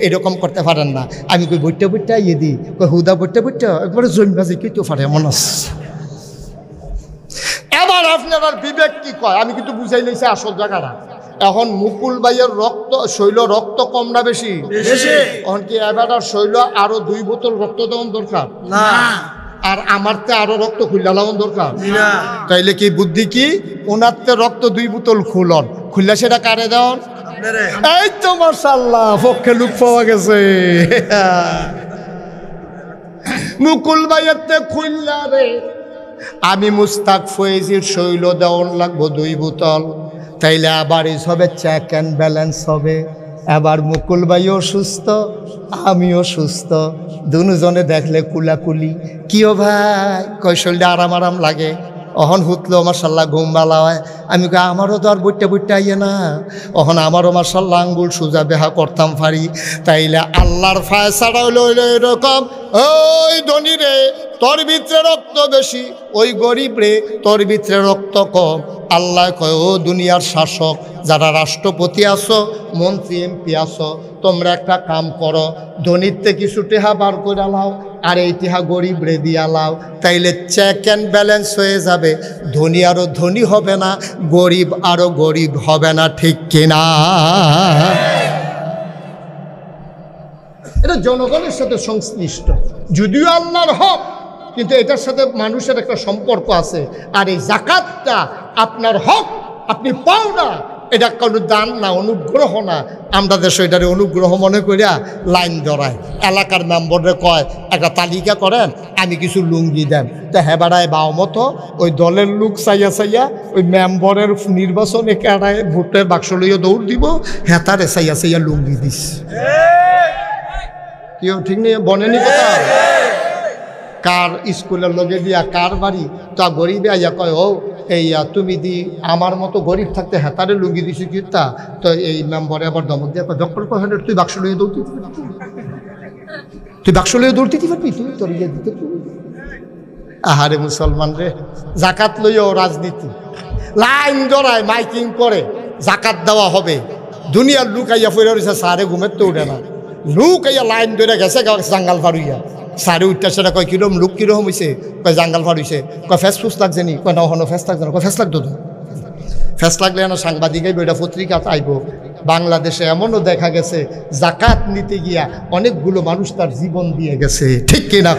এরকম করতে পারেন না। আমি কই বইটা বইটা ইয়ে দিই, হুদা বইটা বইটা একবারে জমি বাজে কি তো পারে এমন আছে। এবার আপনার আর বিবেক কি কয়, আমি কিন্তু বুঝাই লইছি আসল জায়গাটা। এখন মুকুল ভাইয়ের রক্ত শৈল রক্ত কম না বেশি? এখন কি এবার আর শৈল আরো 2 বোতল রক্ত দেওয়ার দরকার না? আর আমার তে আরো রক্ত খুললা লাগানোর দরকার না? তাইলে কি বুদ্ধি কি, ওনার তে রক্ত 2 বোতল খুলন, খুললা সেটা কারে দেওয়ার? এই তো মাশাআল্লাহ, পক্ষে লোক পাওয়া গেছে। মুকুল ভাইয়ের তে খুললা রে, আমি মুস্তাক ফয়েজির শৈল দেওয়ার লাগবো 2 বোতল। তাইলে আবার এই হবে চেক অ্যান্ড ব্যালেন্স হবে। এবার মুকুল ভাইও সুস্থ, আমিও সুস্থ, দুজনে দেখলে কুলাকুলি। কিও ভাই, কৈশলটা আরাম আরাম লাগে। অহন হুতলো মাশাল্লাহ ঘুম বালা হয়। আমি কই আমারও তো আর বইটা বইটা আইয়ে না, অহন আমারও মাশাল্লাহ আঙ্গুল সোজা বেহা করতাম পারি। তাইলে আল্লাহর ফায়সালা হইল এরকম, ওই ধনী রে তোর ভিতরে রক্ত বেশি, ওই গরিব রে তোর ভিতরে রক্ত কম। আল্লাহ কয়, ও দুনিয়ার শাসক যারা রাষ্ট্রপতি আছো, মন্ত্রী এমপি আছো, তোমরা একটা কাম করো, ধনীতে কিছু টেহা বার করে লাও, আর এই টেহা গরিব রে দিয়া লাও। তাইলে চেক অ্যান্ড ব্যালেন্স হয়ে যাবে, ধনী আরও ধনী হবে না, গরিব আরও গরিব হবে না, ঠিক কিনা? এটা জনগণের সাথে সংশ্লিষ্ট, যদিও আল্লাহর হক, কিন্তু এটার সাথে মানুষের একটা সম্পর্ক আছে। আর এই যাকাতটা আপনার হক, আপনি পাও না, এটা কোনো দান না, অনুগ্রহ না। আমরা দেশে এটারে অনুগ্রহ মনে করিয়া লাইন ধরায়, এলাকার মেম্বরে কয় একটা তালিকা করেন, আমি কিছু লুঙ্গি দেন। তো হেবাড়ায় বাও মতো ওই দলের লোক চাইয়া চাইয়া ওই মেম্বরের নির্বাচনে কেড়ায় ভোটের বাক্স লইয়া দৌড় দিব, হেতারে চাইয়া চাইয়া লুঙ্গি দিস। কেউ ঠিক নেই, বনেনি কথা। কার স্কুলের লগে দিয়া কার বাড়ি, তা গরিবে আইয়া কয়, ও এই তুমি দি আমার মতো গরিব থাকতে হেতারে লুঙ্গি দিছি কি তা? তো এই মেম্বরে আবার দমক দিয়ে দখল করে, তুই বাক্স লইয়া দৌড় দিতে পারবি, তুই বাক্স লইয়া দৌড় দিতে পারবি, তুই তোর ইয়ে দিতে পারবি। আহারে মুসলমান রে, জাকাত লইয়াও রাজনীতি, লাইন ধরায়, মাইকিং করে জাকাত দেওয়া হবে। দুনিয়ার লুক আইয়া ফিরে রয়েছে, সারে ঘুমের তো উঠে না, লুক আইয়া লাইন ধরে গেছে জাঙ্গাল ফারুইয়া। সারে উঠতে সেটা কয় কিরম লুক কিরকম হয়েছে, কয় জাঙ্গাল ফার হয়েছে, কয় ফেস ফুস লাগছে নি, কয় না হনো ফেস লাগছে না, কয় ফেস লাগতো তো। ফেস লাগলে না সাংবাদিক আইব, এটা পত্রিকা আইব। বাংলাদেশে এমনও দেখা গেছে জাকাত নিতে গিয়া অনেকগুলো মানুষ তার জীবন দিয়ে গেছে, ঠিক কিনা?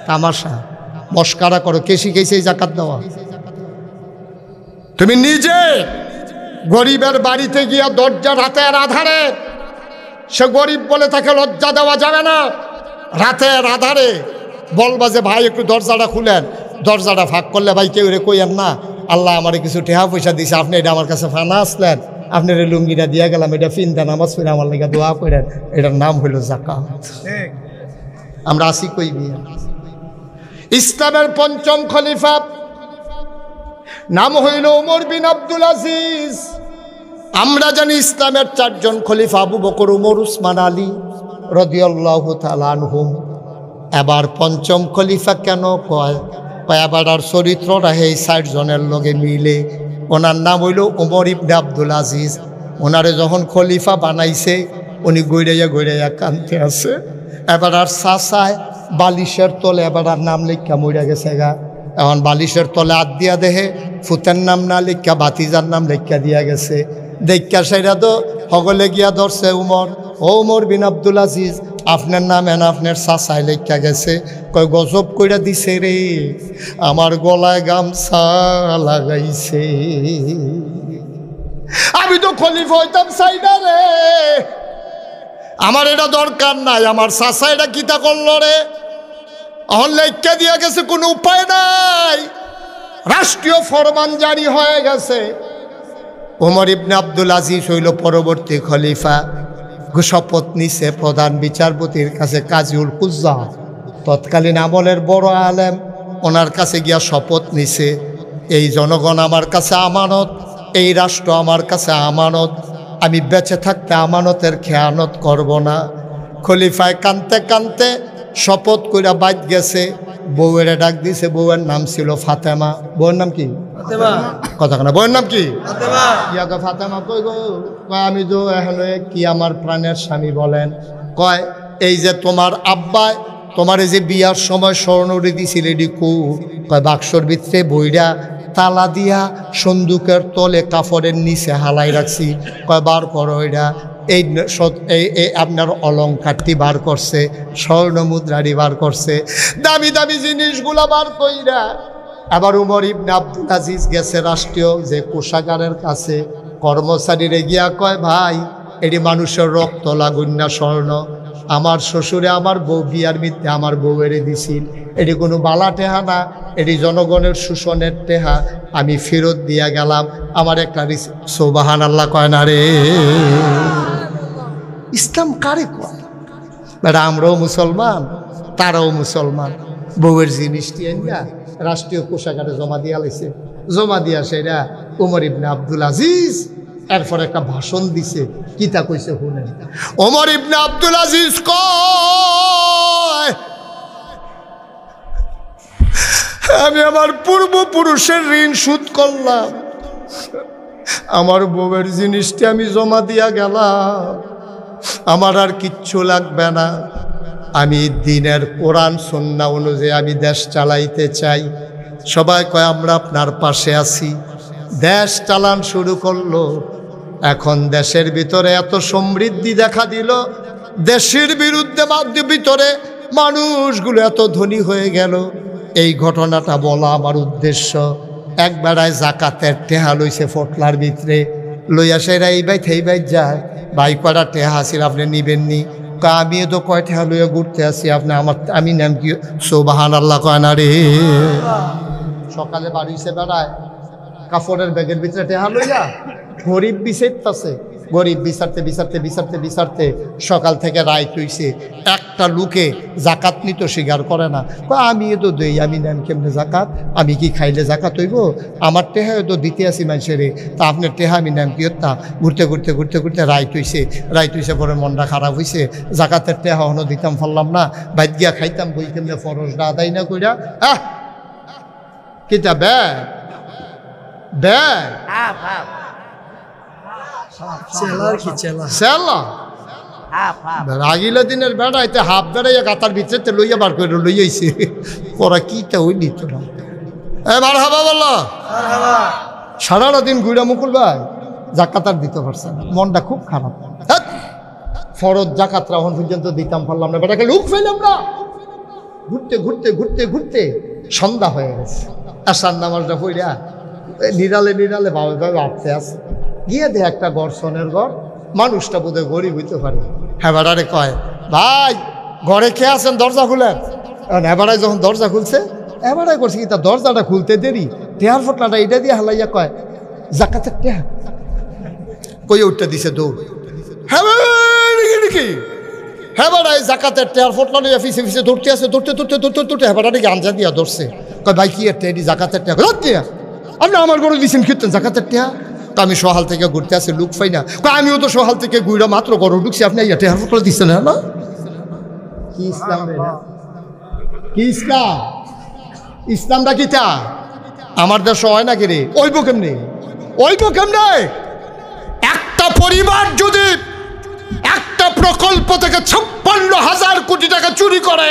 তামাশা মস্কারা করো, কে শিখেছে এই জাকাত দেওয়া? তুমি নিজে গরিবের বাড়িতে গিয়া দরজা রাতের আধারে, সে গরিব বলে তাকে লজ্জা দেওয়া যাবে না। রাতের আধারে বলবা যে ভাই একটু দরজাটা খুলেন, দরজাটা ফাঁক করলে ভাই কেউ রে কইয়েন না, আল্লাহ আমারে কিছু টেহা পয়সা দিছে, আপনি এটা আমার কাছে ফানা আসলেন, আপনার এই লুঙ্গিটা দিয়া গেলাম, এটা ফিনটা নামাজ ফিরে আমার লেগে দোয়া করেন, এটার নাম হইল জাকাত। আমরা আসি কই বিয়ে। ইসলামের পঞ্চম খলিফা নাম হইল ওমর বিন আব্দুল আজিজ। আমরা জানি ইসলামের 4 জন খলিফা, আবু বকর, উমর, উসমান, আলী রাদিয়াল্লাহু তাআলা আনহুম। এবার পঞ্চম খলিফা কেন কয়, এবার আর চরিত্রটা এই 4 জনের লগে মিলে। ওনার নাম হইল ওমর ইবনে আব্দুল আজিজ। ওনারে যখন খলিফা বানাইছে, উনি গৈরাইয়া কানতে আছে। এবার আর চাচায় বালিশের তলে এবার আর নাম লেখা মরে গেছে গা, এখন বালিশের তলে হাত দিয়া দেহে ফুতের নাম না লিখা বাতিজার নাম লিখা দিয়া গেছে। দেখা সেটা তো হগলে গিয়া ধরছে উমর, ও উমর বিন আব্দুল আজিজ, আপনার নাম এন আপনার চাচাই লেখা গেছে। কয় গজব কইরা দিছে রে, আমার গলায় গামছা লাগাইছে। আমি তো খলিফা হইতাম চাই না রে, আমার এটা দরকার নাই, আমার চাচা এটা কিতা করলো রে। এখন লেখা দিয়া গেছে, কোনো উপায় নাই, রাষ্ট্রীয় ফরমান জারি হয়ে গেছে। ওমর ইবনে আব্দুল আজিজ হইল পরবর্তী খলিফা। শপথ নিছে প্রধান বিচারপতির কাছে, কাজীউল কুজ্জা তৎকালীন আমলের বড় আলেম, ওনার কাছে গিয়া শপথ নিছে, এই জনগণ আমার কাছে আমানত, এই রাষ্ট্র আমার কাছে আমানত, আমি বেঁচে থাকতে আমানতের খেয়ানত করব না। খলিফায় কানতে কানতে শপথ কইরা বাইত গেছে। বউয়ের ডাক দিছে, বউয়ের নাম ছিল ফাতেমা। বউয়ের নাম কি? কথা না, বউয়ের নাম কি? ইয়াকে ফাতেমা। কই গো? কয় আমি তো এখানে কি আমার প্রাণের স্বামী বলেন। কয় এই যে তোমার আব্বায় তোমার এই যে বিয়ার সময় স্বর্ণরি দিছিল এডি কু? কয় বাক্সর ভিতরে বইরা তালা দিয়া সন্দুকের তলে কাপড়ের নিচে হালাই রাখছি। কয় বার করো এটা। এই আপনার অলঙ্কারটি বার করছে, স্বর্ণ মুদ্রাটি বার করছে, দামি দামি জিনিসগুলা বার কইরা। আবার উমর ইবনে আব্দুল আজিজ গেছে রাষ্ট্রীয় যে কোষাগারের কাছে, কর্মচারীরে গিয়া কয় ভাই এটি মানুষের রক্ত লাগুন না স্বর্ণ, আমার শ্বশুরে আমার বউ বিয়ার মিথ্যে আমার বউয়েরে দিছিল, এটি কোনো বালা টেহা না, এটি জনগণের শোষণের টেহা, আমি ফেরত দিয়া গেলাম, আমার একটা সুবহানাল্লাহ কয় না রে। ইসলাম কারে কয়? বেটা আমরাও মুসলমান, তারাও মুসলমান। বউয়ের জিনিসটি এনিয়া রাষ্ট্রীয় কোষাগারে জমা দিয়া লাইছে। জমা দিয়া সেটা ওমর ইবনে আব্দুল আজিজ এরপর একটা ভাষণ দিছে। কিতা কইছে শুনেন। ওমর ইবনে আব্দুল আজিজ কয় আমি আমার পূর্বপুরুষের ঋণ শোধ করলাম, আমার বউয়ের জিনিসটি আমি জমা দিয়া গেলাম, আমার আর কিচ্ছু লাগবে না, আমি দিনের কোরআন সুন্নাহ অনুযায়ী আমি দেশ চালাইতে চাই। সবাই কয় আমরা আপনার পাশে আছি। দেশ চালান শুরু করলো। এখন দেশের ভিতরে এত সমৃদ্ধি দেখা দিল, দেশের বিরুদ্ধে ভিতরে মানুষগুলো এত ধনী হয়ে গেল। এই ঘটনাটা বলা আমার উদ্দেশ্য। এক বেড়ায় জাকাতের টেহা লইছে ফটলার ভিতরে, লইয়া সেরা এই বাই থেই বাই যায়, ভাই কয়টা টেহা আসিল আপনি নিবেননি? আমিও তো কয় টেহা লইয়া ঘুরতে আসি, আপনি আমার আমি নাম কি? সুবহানাল্লাহ কয় না রে। সকালে বাড়িছে বেড়ায় কাপড়ের ব্যাগের ভিতরে টেহা লইয়া গরিব বিচারতেছে, গরিব বিচারতে বিচারতে বিচারতে বিচারতে সকাল থেকে রায় তুইছে। একটা লোকে জাকাত নিতে স্বীকার করে না। আমি তো দেই, আমি নেন কেমনে জাকাত? আমি কি খাইলে জাকাত হইব? আমার টেহা তো দিতে আসি মানুষেরে, তা আপনার টেহা আমি নেন কি হত্যা? ঘুরতে ঘুরতে ঘুরতে ঘুরতে রায় তুইছে পরে মনটা খারাপ হয়েছে। জাকাতের টেহা হনো দিতাম পারলাম না, বাইর গিয়া খাইতাম বই কেমনে ফরজটা আদায় না কইরা। কিতা ব্যাগ ব্যাগ রাগিলা দিনের বেড়া এতে হাফ বেড়াইয়া গাতার ভিতরে লইয়া বার করে লইয়াইছে। ওরা কিটা হইলি তোরা এবার হাবা বললো সারাটা দিন ঘুরা মুকুল ভাই জাকাতার দিতে পারছে না, মনটা খুব খারাপ। ফরজ জাকাতরা এখন পর্যন্ত দিতাম পারলাম না, বেটাকে লুক ফেলাম না। ঘুরতে ঘুরতে ঘুরতে ঘুরতে সন্ধ্যা হয়ে গেছে। আসার নামাজটা পড়িয়া নিরালে নিরালে ভাবে ভাবে আসতে আসে গিয়ে দে একটা গর্ষণের ঘর, মানুষটা বোধহয় গরিব হইতে পারে। হ্যাঁ বেড়ারে কয় ভাই ঘরে খেয়ে আছেন, দরজা খুলেন। এবারায় যখন দরজা খুলছে, এবারায় করছে কি তার দরজাটা খুলতে দেরি, টেহার ফটলাটা এটা দিয়ে হালাইয়া কয় জাকাতের টেহা কই উঠতে দিছে দৌড়। হ্যাঁ কি হ্যাঁ বেড়ায় জাকাতের টেহার ফটলা নিয়ে ফিসে ফিসে ধরতে আসে, ধরতে ধরতে ধরতে ধরতে হ্যাঁ বেড়াটাকে আঞ্জা দিয়া ধরছে। কয় ভাই কি একটা এটি জাকাতের টেহা? আপনি আমার ঘরে দিচ্ছেন কীর্তন জাকাতের টেহা? তো আমি সহাল থেকে ঘুরতে আসি, লুক পাই না। আমিও তো সহাল থেকে ঘুরা মাত্র ঘরে ঢুকছি, আপনি এটা হেল্প করে দিচ্ছেন না? কি ইসলাম রে? কি ইসলাম? ইসলামটা কিটা? আমার দেশ হয় নাকি রে? ওইব কেমনে? ওইব কেমনে? একটা পরিবার যদি একটা প্রকল্প থেকে 56,000 কোটি টাকা চুরি করে,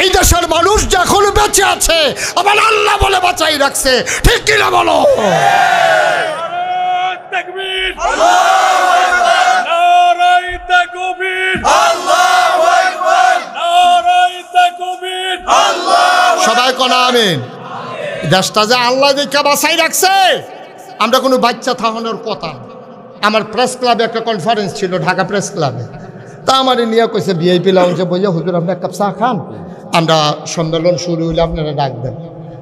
এই দেশের মানুষ যে এখনো বেঁচে আছে আমার আল্লাহ বলে বাঁচাই রাখছে, ঠিক কিনা বলো? তাকবীর, আল্লাহু আকবার, নারায়ে তাকবীর, আল্লাহু আকবার, নারায়ে তাকবীর, আল্লাহু। সবাই কোন আমিন। দেশটা যে আল্লাহ দেখে বাঁচাই রাখছে, আমরা কোনো বাচ্চা থাকানোর কথা না। আমার প্রেস ক্লাবে একটা কনফারেন্স ছিল, ঢাকা প্রেস ক্লাবে। তা আমার নিয়ে কইছে ভিআইপি লাউঞ্জে বইয়া, হুজুর আপনি এক কাপ চা খান, আমরা সম্মেলন শুরু হইলে আপনারা ডাকবেন।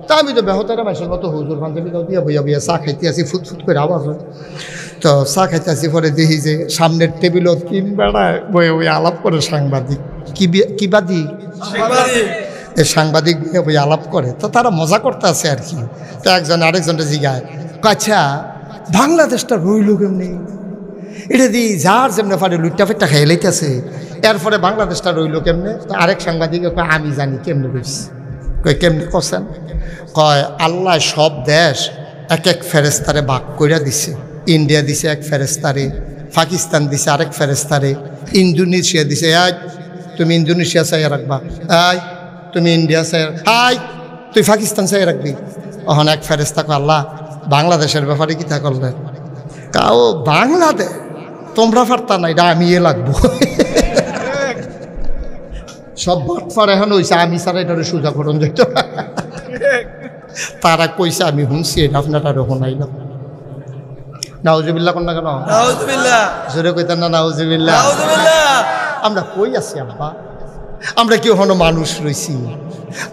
তা আমি তো বেহতারা মাসের মতো হুজুর পাঞ্জাবি দিয়ে বইয়া বইয়া চা খাইতে আসি, ফুটফুট করে আওয়াজ হয়। তো চা খাইতে আসি, পরে দেখি যে সামনের টেবিলত বেড়ায় বইয়া বইয়া আলাপ করে সাংবাদিক। কি বাদি? এই সাংবাদিক বই আলাপ করে, তো তারা মজা করতে আছে আর কি। তো একজন আরেকজনটা জিগায়, আচ্ছা বাংলাদেশটা রইল কেমনি? এটা দিয়ে যার যেমনি পারে লুটটা ফেটটা খাইয়ে লাইতেছে, এরপরে বাংলাদেশটা রইল কেমনে? তো আরেক সাংবাদিক কয় আমি জানি কেমনে কইছি। কয় কেমনে করছেন? কয় আল্লাহ সব দেশ এক এক ফেরেস্তারে ভাগ কইরা দিছে। ইন্ডিয়া দিছে এক ফেরেস্তারে, পাকিস্তান দিছে আরেক ফেরেস্তারে, ইন্দোনেশিয়া দিছে। তুমি ইন্দোনেশিয়া চাইয়া রাখবা, তুমি ইন্ডিয়া চাই, তুই পাকিস্তান চাই রাখবি। ওখানে এক ফেরেস্তা কয় আল্লাহ বাংলাদেশের ব্যাপারে কি তা করলেন? কাও বাংলাদেশ তোমরা পারতা না, এটা আমি লাগবো। সব বাটফার এখন হয়েছে, আমি ছাড়া এটা সোজা করুন যেত। তারা কইছে আমি শুনছি, এটা আপনারা শোনাইলাম। নাউজুবিল্লাহ কোন না কেন? নাউজুবিল্লাহ, জোরে কইতেন না নাউজুবিল্লাহ? নাউজুবিল্লাহ। আমরা কই আছি আব্বা? আমরা কি ওখানে মানুষ রইছি?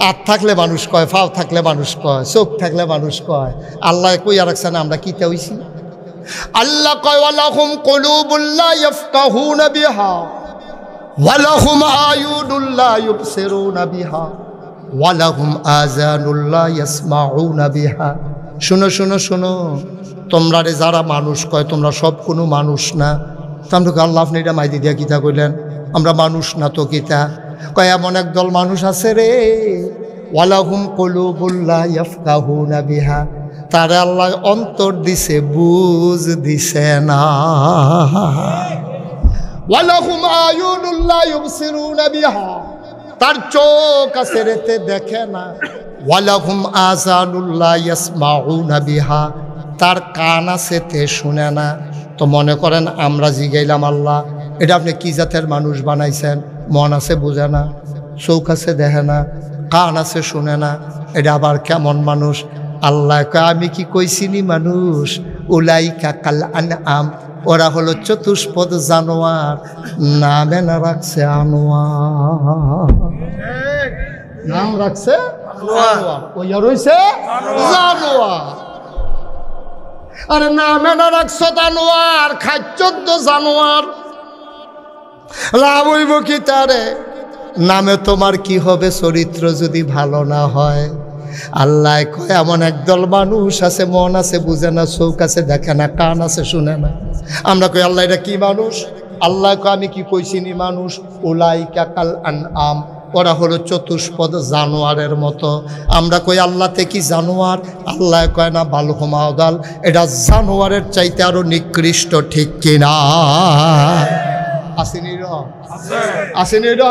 হাত থাকলে মানুষ কয়, পাও থাকলে মানুষ কয়, চোখ থাকলে মানুষ কয়। আল্লাহ কই আর রাখছে না আমরা কিতা হইছি? আল্লাহ কয় ওয়ালাহুম কুলুবুল লা ইয়াফকাহুনা বিহা ওয়ালাহুম আয়ুনুল লা ইউবসিরুনা বিহা ওয়ালাহুম আযানুল লা ইয়াসমাউনা বিহা। শুনো শুনো শুনো, তোমরা রে যারা মানুষ কয় তোমরা সব কোনো মানুষ না। তো আমরা আল্লাহ আপনি এটা মাইদি দিয়া কিতা কইলেন? আমরা মানুষ না তো কিতা? কয় এমন একদল মানুষ আছে রে, ওয়ালাহুম কুলুবুল লা ইয়াফকাহুনা বিহা, তারা আল্লাহ অন্তর দিছে, বুঝ দিছে না। ওয়ালাহুম আয়ুনুল লা ইউবসিরুনা বিহা, তার চোখ আছে রেতে দেখে না। ওয়ালাহুম আযানুল লা ইয়াসমাউনা বিহা, তার কান আছে তে শুনে না। তো মনে করেন আমরা জিগাইলাম আল্লাহ এটা আপনি কি জাতের মানুষ বানাইছেন? মন আছে বুঝে না, চোখ আছে দেখে না, কান আছে শুনে না, এটা আবার কেমন মানুষ? আল্লাহ কয় আমি কি কইছিনি মানুষ? উলাইকা কাল আনআম, ওরা হলো চতুষ্পদ জানোয়ার, নামে না রাখছে আনোয়ার। নাম রাখছে আনোয়ার, ওইয়া রইছে জানোয়ার। আরে নামে না রাখছো জানোয়ার, খাচ্ছ তো জানোয়ার, লাভ হইব কি তারে? নামে তোমার কি হবে চরিত্র যদি ভালো না হয়? আল্লাহ কয় এমন একদল মানুষ আছে, মন আছে বুঝে না, চোখ আছে দেখে না, কান আছে শুনে না। আমরা কই আল্লাহ এটা কি মানুষ? আল্লাহ কয় আমি কি কইছিনি মানুষ? উলাইকা কাল আনআম, ওরা হলো চতুষ্পদ জানোয়ারের মতো। আমরা কই আল্লাহতে কি জানোয়ার? আল্লাহ কয় না বালহুম আদাল, এটা জানোয়ারের চাইতে আরো নিকৃষ্ট, ঠিক কিনা? আসেনি র আসেনি র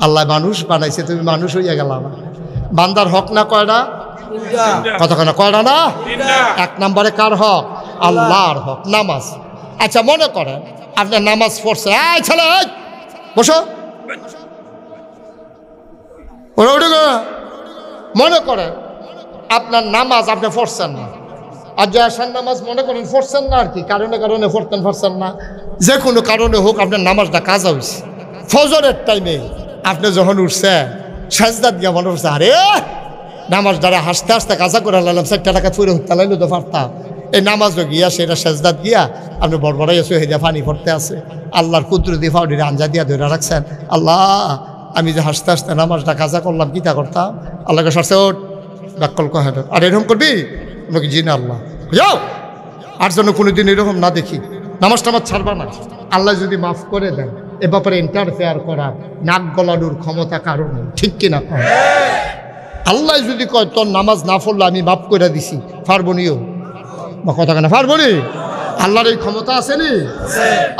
আল্লাহ মানুষ বানাইছে, তুমি মানুষ হইয়া গেলাম। বান্দার হক না কয়টা? কতক্ষণ কয়টা না? এক নম্বরে কার হক? আল্লাহর হক, নামাজ। আচ্ছা মনে করেন আপনার নামাজ পড়ছে, এই ছেলে বসো, মনে করেন আপনার নামাজ আপনি পড়ছেন না, আর জয়াসান নামাজ মনে করেন পড়ছেন না, আর কি কারণে কারণে পড়তেন পারছেন না, যে কোনো কারণে হোক আপনার নামাজটা কাজা হয়েছে। ফজরের টাইমে আপনি যখন উঠছেন সাজদাত গিয়া মনে করছে আরে নামাজ দ্বারা হাসতে হাসতে কাজা করে লাইলাম, 4 টাকা ফুরে উঠতে লাইলো তো পারতাম। এই নামাজও গিয়া সেটা সাজদাত গিয়া আপনি বড়বড়াই এসে হয়ে পানি পড়তে আছে, আল্লাহর কুদরতি ফাউডিরে আঞ্জা দিয়া ধরে রাখছেন। আল্লাহ আমি যে হাসতে হাসতে নামাজটা কাজা করলাম, কিতা করতাম? আল্লাহকে সরছে ওট ব্যাকল কহে, আর এরকম করবি? আমাকে জি না আল্লাহ যাও, আর যেন কোনোদিন এরকম না দেখি, নামাজ টামাজ ছাড়বা না। আল্লাহ যদি মাফ করে দেন, এ ব্যাপারে ইন্টারফেয়ার করার নাক গলানোর ক্ষমতা কারণ, ঠিক কিনা? আল্লাহ যদি কয় তোর নামাজ না পড়লে আমি মাফ করে দিছি, পারবনিও বা কথা কেনা পারবনি? আল্লাহর এই ক্ষমতা আসেনি?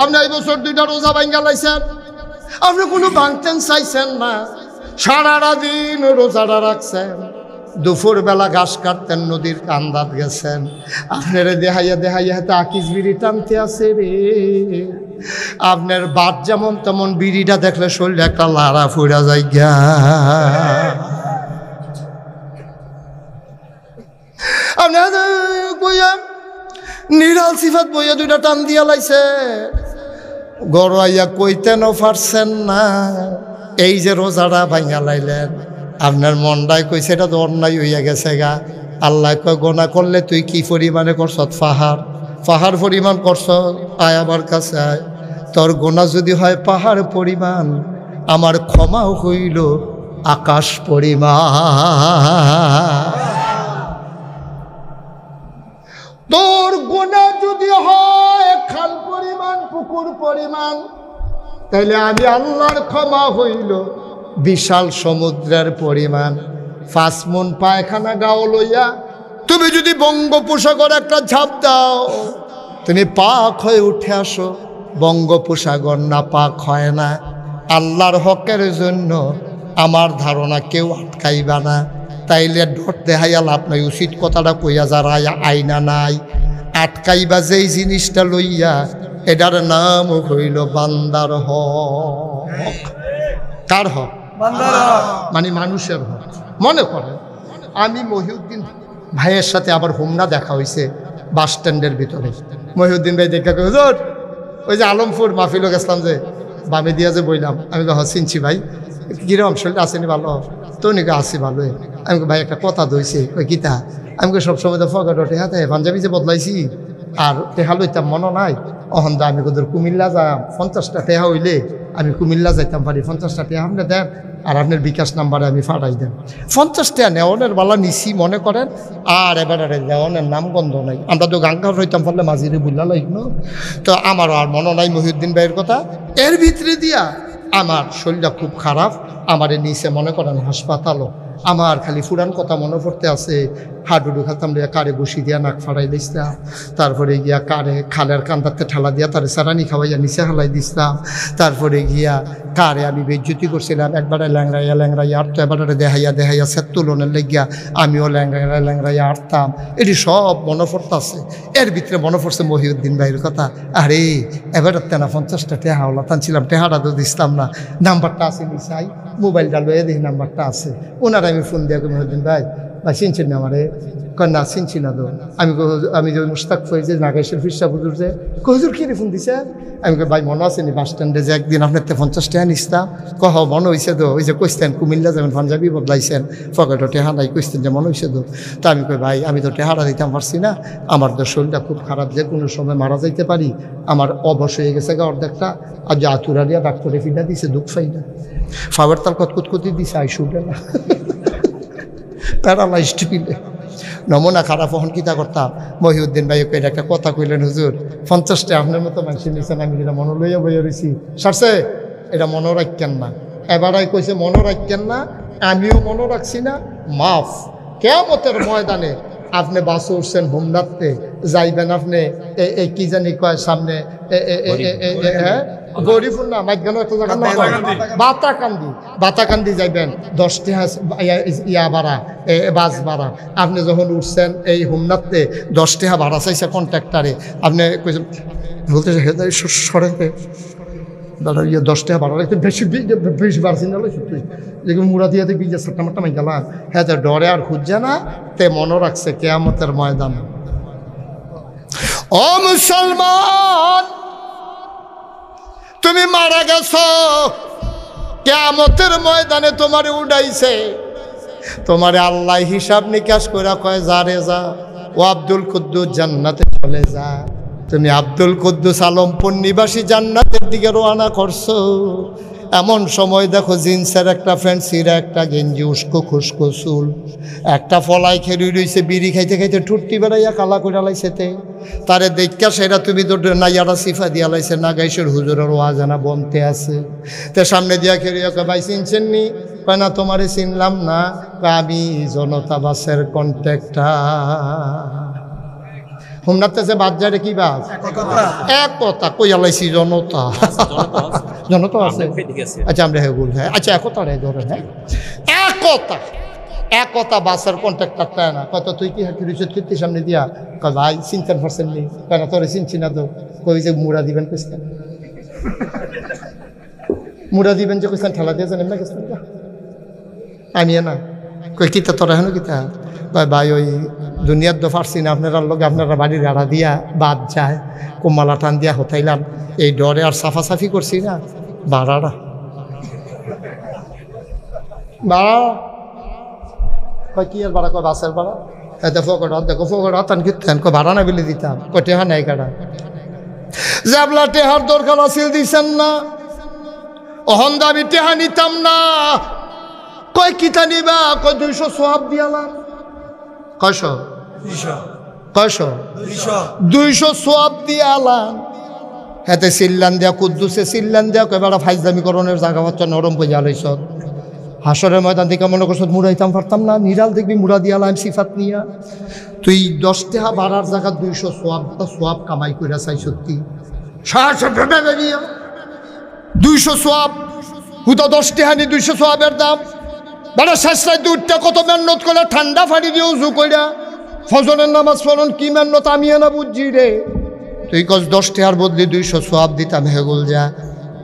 আপনি এই বছর 2টা রোজা ভাঙ্গা লাইছেন, আপনি কোনো ভাঙতেন চাইছেন না, সারাটা দিন রোজাটা রাখছেন, দুপুর বেলা ঘাস কাটতেন, নদীর কান্দাত গেছেন, আপনার দেহাইয়া দেহাইয়া হাতে আকিস বিড়ি টানতে আছে রে। আপনার বাদ যেমন তেমন বিড়িটা দেখলে শরীরে একটা লাড়া ফুরা যায় গা। আপনার বইয়া নিরাল সিফাত বইয়া দুইটা টান দিয়া লাইছে, গড়াইয়া কইতেনও পারছেন না। এই যে রোজাটা ভাঙা লাইলেন, আপনার মনটাই কইছে এটা তো অন্যায় হইয়া গেছে গা। আল্লাহ কয় গোনা করলে তুই কি পরিমাণে করছ, পাহাড় পরিমাণ করছ, আয় আমার কাছে আয়। তোর গোনা যদি হয় পাহাড় পরিমাণ, আমার ক্ষমাও হইল আকাশ পরিমাণ। তোর গোনা যদি হয় খাল পরিমাণ, পুকুর পরিমাণ, তাইলে আমি আল্লাহর ক্ষমা হইল বিশাল সমুদ্রের পরিমাণ। 5 মণ পায়খানা গাও লইয়া তুমি যদি বঙ্গোপসাগর একটা ঝাঁপ দাও, তুমি পাক হয়ে উঠে আসো। বঙ্গোপসাগর না পাক হয় না। আল্লাহর হকের জন্য আমার ধারণা কেউ আটকাইবা না। তাইলে ডট দেখাইয়া লাভ নাই, উচিত কথাটা কইয়া যারা আইনা নাই আটকাইবা যেই জিনিসটা লইয়া, এটার নাম হইল বান্দার হক। কার হক? মানে মানুষের হক। মনে করেন আমি মহিউদ্দিন ভাইয়ের সাথে আবার হোমনা দেখা হয়েছে বাস স্ট্যান্ডের ভিতরে। মহিউদ্দিন ভাই দেখা কই, হুজুর ওই যে আলমপুর মাহফিল গেছিলাম যে বামে দিয়া যে বইলাম, আমি তো চিনছি ভাই, কিরম শরীর আসেনি ভালো? তো নাকি আসি ভালোই। আমি ভাই একটা কথা দইছে, ওই গীতা আমি সবসময় তো ফগাট টেহাতে পাঞ্জাবি যে বদলাইছি আর টেহা লইতাম মনে নাই। অহন দা আমি কোথাও কুমিল্লা যাম, 50টা টেহা হইলে আমি কুমিল্লা যাইতাম পারি, 50টা টেহা আপনি দেন আর আপনার বিকাশ নাম্বারে আমি ফাটাই দেন। 50 টাকা নেওয়ানের বালা নিছি মনে করেন, আর এবারে নেওয়ানের নাম গন্ধ নাই। আমরা তো গাঙ্গা হইতাম পারলে মাঝিরে বুল্লা লাগলো। তো আমারও আর মনে নাই মহিউদ্দিন ভাইয়ের কথা। এর ভিতরে দিয়া আমার শরীরটা খুব খারাপ, আমারে নিচে মনে করেন হাসপাতালও। আমার খালি ফুরান কথা মনে পড়তে আছে, হাডুডু খাতাম দিয়া কারে বসি দিয়া নাক ফাড়াই দিতাম, তারপরে গিয়া কারে খালের কান্দাতে ঠেলা দিয়া তারে সারানি খাওয়াইয়া নিচে হালাই দিতাম, তারপরে গিয়া কারে আমি বেজ্জতি করছিলাম, একবারে ল্যাংরাইয়া আটতো, এবারে দেহাইয়া সেত তুলনের লেগিয়া আমিও ল্যাংরাইয়া আটতাম। এটি সব মনে পড়তেছে। এর ভিতরে মনে পড়ছে মহিউদ্দিন ভাইয়ের কথা। আরে এবারে তেনা 50টা টেহা হলো টানছিলাম, টেহাটা তো দিতাম না, নাম্বারটা আছে নিচাই, মোবাইলটা লয়ে দেখি নাম্বারটা আছে। ওনারা আমি ফোন দিয়া মহিউদ্দিন ভাই চিনছেন না আমারে? না চিনছি না তো। আমি যে মুস্তাক ফয়েজ নাগেশ্বর ফিরসা হুজুর যে হুজুর কি রে ফোন দিছে? আমি ভাই মনে আছে নি বাস স্ট্যান্ডে যে একদিন আপনার 50 টাকা নিস্তাম? কহ মনে হয়েছে তো, ওই যে কইতেন কুমিল্লা যাবেন পাঞ্জাবি বদলাইছেন, পকেটও টেহা নাই, কইতেন যে মনে হয়েছে তো। তা আমি কই ভাই আমি তো টেহারা দিতাম পারছি না, আমার তো শরীরটা খুব খারাপ, যে কোনো সময় মারা যাইতে পারি, আমার অবশ হয়ে গেছে গা অর্ধেকটা। আর যে আতুরা দিয়া ডাক্তারে ফিনা দিছে, দুঃখ পাই না, ফাবার তার কতকুতকুতি দিছে, আই শুনবে না, প্যারালাইজড পিলে নমুনা খারাপ। হন কিতা করতাম, মহিউদ্দিন ভাই এটা একটা কথা কইলেন, হুজুর 50টা আপনার মতো মানুষের নিচ্ছেন, আমি যেটা মনে লইয়া বইয়া রয়েছি, সারছে এটা মনে রাখেন না। এবারাই কইছে মনে রাখেন না, আমিও মনে রাখছি না, মাফ। কিয়ামতের ময়দানে আপনি বাসে উঠছেন, হোমনাথে যাইবেন, আপনি এই কি জানি কয় সামনে হ্যাঁ গরিবুর না মাইগানো একটা জায়গা না, বাতাকান্দি যাইবেন, 10 টাকা ইয়া ভাড়া, বাস ভাড়া। আপনি যখন উঠছেন এই হোমনাথে 10 টাকা ভাড়া চাইছে কন্ট্রাক্টারে, আপনি কইছেন বলতে সরেতে দাদা ইয়ে 10 টাকা ভাড়া রাখতে বেশি বাড়ছি না, যেগুলো মুড়া দিয়ে বিজে সাট্টা মাট্টা মাই গেলাম। হ্যাঁ তো ডরে আর খুঁজছে না, তে মনে রাখছে কিয়ামতের ময়দান। ও মুসলমান, তুমি মারা গেছো, কিয়ামতের ময়দানে তোমারে উড়াইছে, তোমারে আল্লাহ হিসাব নিকাশ করে কয় যা রে যা, ও আব্দুল কুদ্দুস জান্নাতে চলে যা। তুমি আব্দুল কুদ্দুস আলমপুর নিবাসী জান্নাতের দিকে রওনা করছো। এমন সময় দেখো জিন্সের একটা প্যান্ট, সিরা একটা গেঞ্জি, উস্কো খুস্কো চুল, একটা ফলাই খেলি রয়েছে, বিড়ি খাইতে খাইতে ঠুট্টি বেড়াইয়া কালা করে লাইছেতে, তারে দেখা সেটা তুমি তো নাইয়ারা সিফা দিয়া লাইছে, নাগাইশের হুজুরের ওয়াজানা বনতে আছে। তে সামনে দিয়া খেলিয়া ভাই চিনছেন নি? কয় না তোমারে চিনলাম না, আমি জনতা বাসের কন্ট্রাক্টর। হোমনাথে যে বাদ যায় কি বাস? এক কথা কইয়া লাইছি জনতা। জনতা আছে। ঠিক আছে। আচ্ছা আমরা হ্যাঁ বল হ্যাঁ আচ্ছা একতা রে ধরেন হ্যাঁ একতা বাসের কন্ট্রাক্টর তাই না কত তুই কি হাকি রয়েছে তুই সামনে দিয়া কয় ভাই চিন্তার পারছেন নি কেন তোরে চিনছি না তো কই যে মুড়া দিবেন কইছেন মুড়া দিবেন যে কইছেন ঠেলা দিয়ে জানেন না গেছেন আমি না কই কিতা তোরা হেন কিতা কয় ভাই ওই দুনিয়ার তো পারছি না আপনারা লোক আপনারা বাড়ির গাড়া দিয়া বাদ যায় কোমালা টান দিয়া হতাইলাম এই ডরে আর সাফাসাফি করছি না বাড়াটা বাড়া কয় কি আর বাড়া কয় বাসের বাড়া এতে ফকড়া দেখো ফকড়া তান কিতেন কয় ভাড়া না বিলে দিতাম কয় টেহা নাই কাটা জাবলা টেহার দরকার আছিল দিছেন না অহন দাবি টেহা নিতাম না কয় কিতা নিবা কয় 200 সোয়াব দিয়ালাম কয়শো 200 সোয়াব দিয়ালাম হাতে সিল্লান দেয়া কুদ্দুসে সিল্লান দেয়া কয় বেড়া ফাইজলামি করণের জায়গা হচ্ছে নরম পয়সা লইছ হাসরের ময়দান থেকে মনে করছ মুড়াইতাম পারতাম না নিরাল দেখবি মুড়া দিয়ালাম সিফাত নিয়া তুই 10 টাকা বাড়ার জায়গা 200 সোয়াব কামাই কইরা চাই সত্যি 200 সোয়াব হুদা 10 টাকা নি 200 সোয়াবের দাম বেড়া শেষরায় দুধটা কত মেহনত করে ঠান্ডা ফাড়ি দিয়ে উজু কইরা ফজরের নামাজ পড়ন কি মেহনত আমি না বুঝছি রে তুই কস 10 টাকার বদলে 200 সোয়াব দিতাম হেগুল যা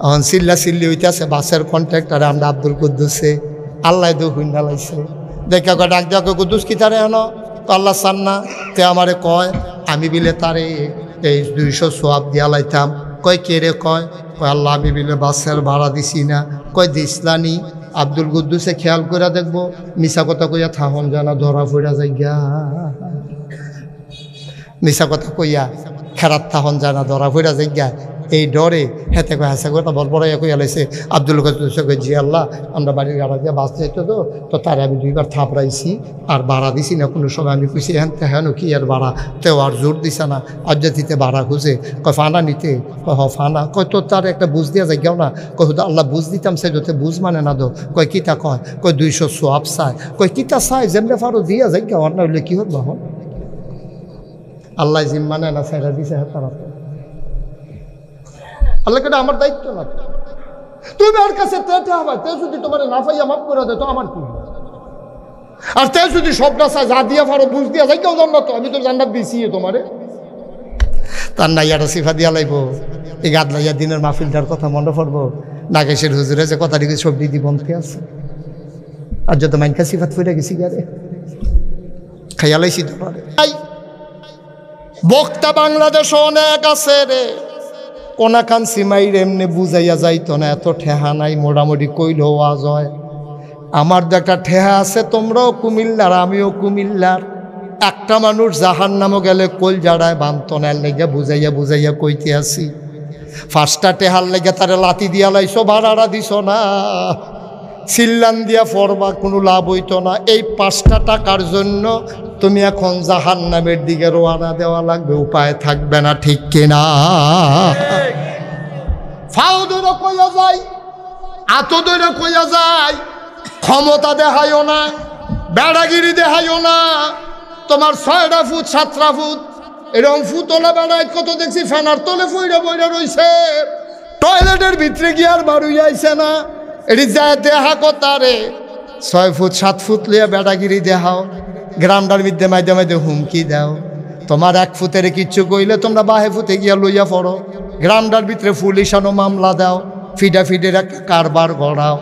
এখন চিল্লা চিল্লি হইতেছে বাসের কন্ট্রাক্টর আমরা আব্দুল কুদ্দুসে আল্লাহ দু হুইন্ডা লাইছে দেখা কয় ডাক দেওয়া কুদ্দুস কি তারে এনো আল্লাহ চান না তে আমারে কয় আমি বিলে তারে এই 200 সোয়াব দিয়া লাইতাম কয় কে রে কয় আল্লাহ আমি বিলে বাসের ভাড়া দিছি না কয় দিসলানি আব্দুল কুদ্দুসে খেয়াল করে দেখবো মিশা কথা কইয়া থাহন জানা ধরা ফইরা যাই গা মিশা কথা কইয়া খেরাত থাহন জানা ধরা ফইরা যাই গা এই ডরে হেতে কয় হাসা কথা বল বড় কইয়া লাইছে আব্দুল কুদ্দুস কই জি আল্লাহ আমরা বাড়ির গাড়া দিয়ে বাস যাইতো তো তারে আমি 2 বার থাপড়াইছি আর ভাড়া দিছি না কোনো সময় আমি কইছি হেন কি আর ভাড়া তেও আর জোর দিছে না আজ্জাতিতে ভাড়া খুঁজে কয় ফানা নিতে কয় হ ফানা কয় তো তার একটা বুঝ দিয়া যাই গেও না কয় হুদা আল্লাহ বুঝ দিতাম সে যতে বুঝ মানে না দো কয় কিতা কয় 200 সোয়াব চায় কয় কিতা চাই যেমনে ফারো দিয়া যাই গেও আর না হইলে কি হবো এখন আল্লাহ জিম মানে না সাইরা দিছে তারা আল্লাহ কেটে আমার দায়িত্ব না তুমি আর কাছে তেটা হবে তে যদি তোমার না পাইয়া মাফ করে দে তো আমার কি আর তে যদি সবটা চাই যা দিয়া ফারো বুঝ দিয়া যাই কেউ জান্নাত আমি তো জান্নাত দিছি তোমারে তার নাইয়াটা সিফা দিয়া লাইব এই গাদলাইয়া দিনের মাহফিলটার কথা মনে পড়বো নাগেশের হুজুরে যে কথা লিখে সব দিদি বন্ধে আছে আর যত মাইনকা সিফাত ফিরে গেছি গারে খাইয়া লাইছি তোমারে বক্তা বাংলাদেশ অনেক আছে রে কোনাখান সিমাইর এমনি বুঝাইয়া যাইতো না এত ঠেহা নাই মোটামুটি কইলেও আজ হয় আমার তো একটা ঠেহা আছে তোমরাও কুমিল্লার আমিও কুমিল্লার একটা মানুষ জাহান নামও গেলে কল জাড়ায় বান্তনের লেগে বুঝাইয়া কইতে আসি 5টা টেহার লেগে তারে লাতি দিয়া লাইছো ভাড়াড়া দিছ না সিল্লান দিয়া ফরবা কোনো লাভ হইতো না এই 5টা টাকার জন্য তুমি এখন জাহান নামের দিকে রওনা দেওয়া লাগবে উপায় থাকবে না ঠিক কিনা ফাও দইরা কইয়া যায় আতো দইরা কইয়া যায় ক্ষমতা দেখাইও না বেড়াগিরি দেখাইও না তোমার 6টা ফুট 7টা ফুট এরকম ফুতলা বেড়ায় কত দেখছি ফ্যানার তলে ফইরা বইরা রইছে টয়লেটের ভিতরে গিয়ে আর বাড়ুই আইছে না এটি যায় দেহা কথারে 6 ফুট 7 ফুট লিয়া বেড়াগিরি দেখাও গ্রামটার মধ্যে মাঝে হুমকি দাও তোমার 1 ফুটের কিচ্ছু কইলে তোমরা বাহে ফুটে গিয়া লইয়া পড়ো গ্রামটার ভিতরে পুলিশানো মামলা দাও ফিডাফিডের একটা কারবার গড়াও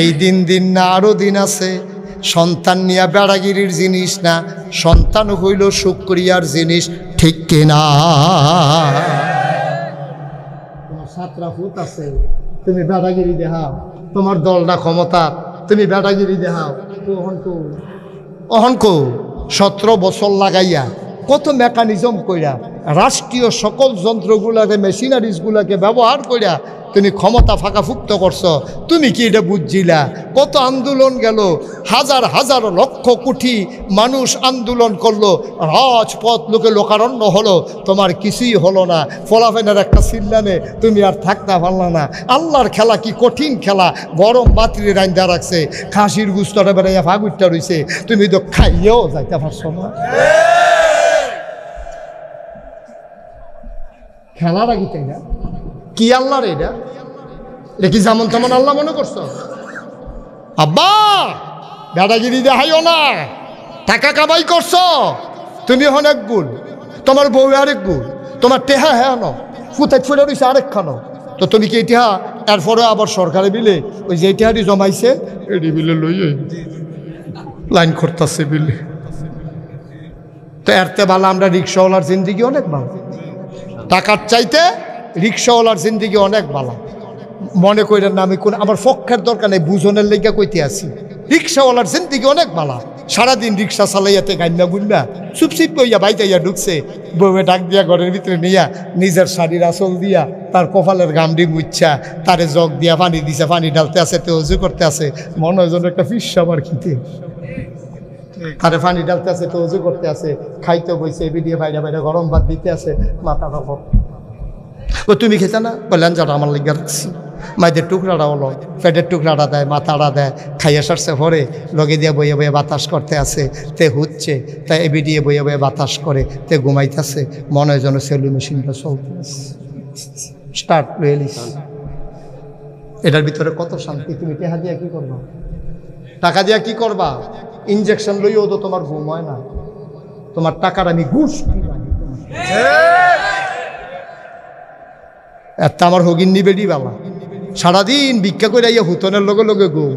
এই দিন না আরও দিন আছে সন্তান নিয়া বেড়াগিরির জিনিস না সন্তান হইল শুকরিয়ার জিনিস ঠিক কিনা 7টা ফুট আছে তুমি বেড়াগিরি দেখাও তোমার দলটা ক্ষমতা তুমি বেড়াগিরি দেখাও অহনকো 17 বছর লাগাইয়া কত মেকানিজম কইরা রাষ্ট্রীয় সকল যন্ত্রগুলাকে মেশিনারিজগুলাকে ব্যবহার কইরা তুমি ক্ষমতা ফাঁকাফুক্ত করছো তুমি কি এটা বুঝছিলা কত আন্দোলন গেল হাজার হাজার লক্ষ কোটি মানুষ আন্দোলন করলো রাজপথ লোকে লোকারণ্য হলো তোমার কিছুই হলো না ফলাফেনের একটা সিল্লানে তুমি আর থাকতে পারলা না আল্লাহর খেলা কি কঠিন খেলা গরম বাতিলে রাইন্দা রাখছে খাসির গুস্তটা বেড়াইয়া ফাগুরটা রইছে তুমি তো খাইয়েও যাইতে পারছো না খেলাটা কি তাই না কি আল্লাহর এটা এটা কি যেমন তেমন আল্লাহ মনে করছো? আব্বা দাদাগিরি দেখাইও না, টাকা কামাই করছো তুমি অনেক গুণ, তোমার বউ আরেক গুণ, তোমার টেহা হ্যাঁ ন ফুটাই ফুটে রয়েছে আরেক খানো, তো তুমি কি টেহা এরপরে আবার সরকারে বিলে ওই যে টেহাটি জমাইছে এটি বিলে লইয়ে লাইন করতেছে বিলে। তো এরতে ভালো আমরা রিক্সাওয়ালার জিন্দিগি অনেক ভালো, টাকার চাইতে রিক্সাওয়ালার জিন্দিগি অনেক ভালো। মনে করেন না আমি কোন আমার পক্ষের দরকার নেই, বুঝনের লেগে কইতে আসি, রিক্সাওয়ালার জিন্দিগি অনেক ভালো। সারাদিন রিক্সা চালাইয়াতে গান্না গুন্না চুপচিপ কইয়া বাইতাইয়া ঢুকছে, বউয়ে ডাক দিয়া ঘরের ভিতরে নিয়া নিজের শাড়ির আঁচল দিয়া তার কপালের গামডি মুচ্ছা তারে জগ দিয়া পানি দিছে, পানি ঢালতে আছে, তো অজু করতে আছে, মনে হয় যেন একটা ফিস আমার খিতে, তারে পানি ঢালতে আছে, তো অজু করতে আছে, খাইতে বইছে এবিডিয়ে বাইরে বাইরে গরম ভাত দিতে আছে, মাথা খবর ও তুমি খেতে না বললেন যারা আমার লেগে রাখছি, মায়েদের টুকরাটা হলো পেটের টুকরাটা দেয়, মাথাটা দেয়, খাইয়া সারছে ভরে লগে দিয়ে বইয়ে বইয়ে বাতাস করতে আছে, তে হচ্ছে তাই এবি দিয়ে বইয়ে বইয়ে বাতাস করে তে ঘুমাইতেছে, মনে হয় যেন সেলু মেশিনটা চলতেছে, স্টার্ট রিয়েলিস। এটার ভিতরে কত শান্তি। তুমি টেহা দিয়া কি করবা, টাকা দিয়া কি করবা? ইনজেকশন লইও তো তোমার ঘুম হয় না, তোমার টাকার আমি ঘুষ একটা আমার হগিন নিবেডি বাবা, সারাদিন ভিক্ষা করে আইয়া হুতনের লগে লগে ঘুম,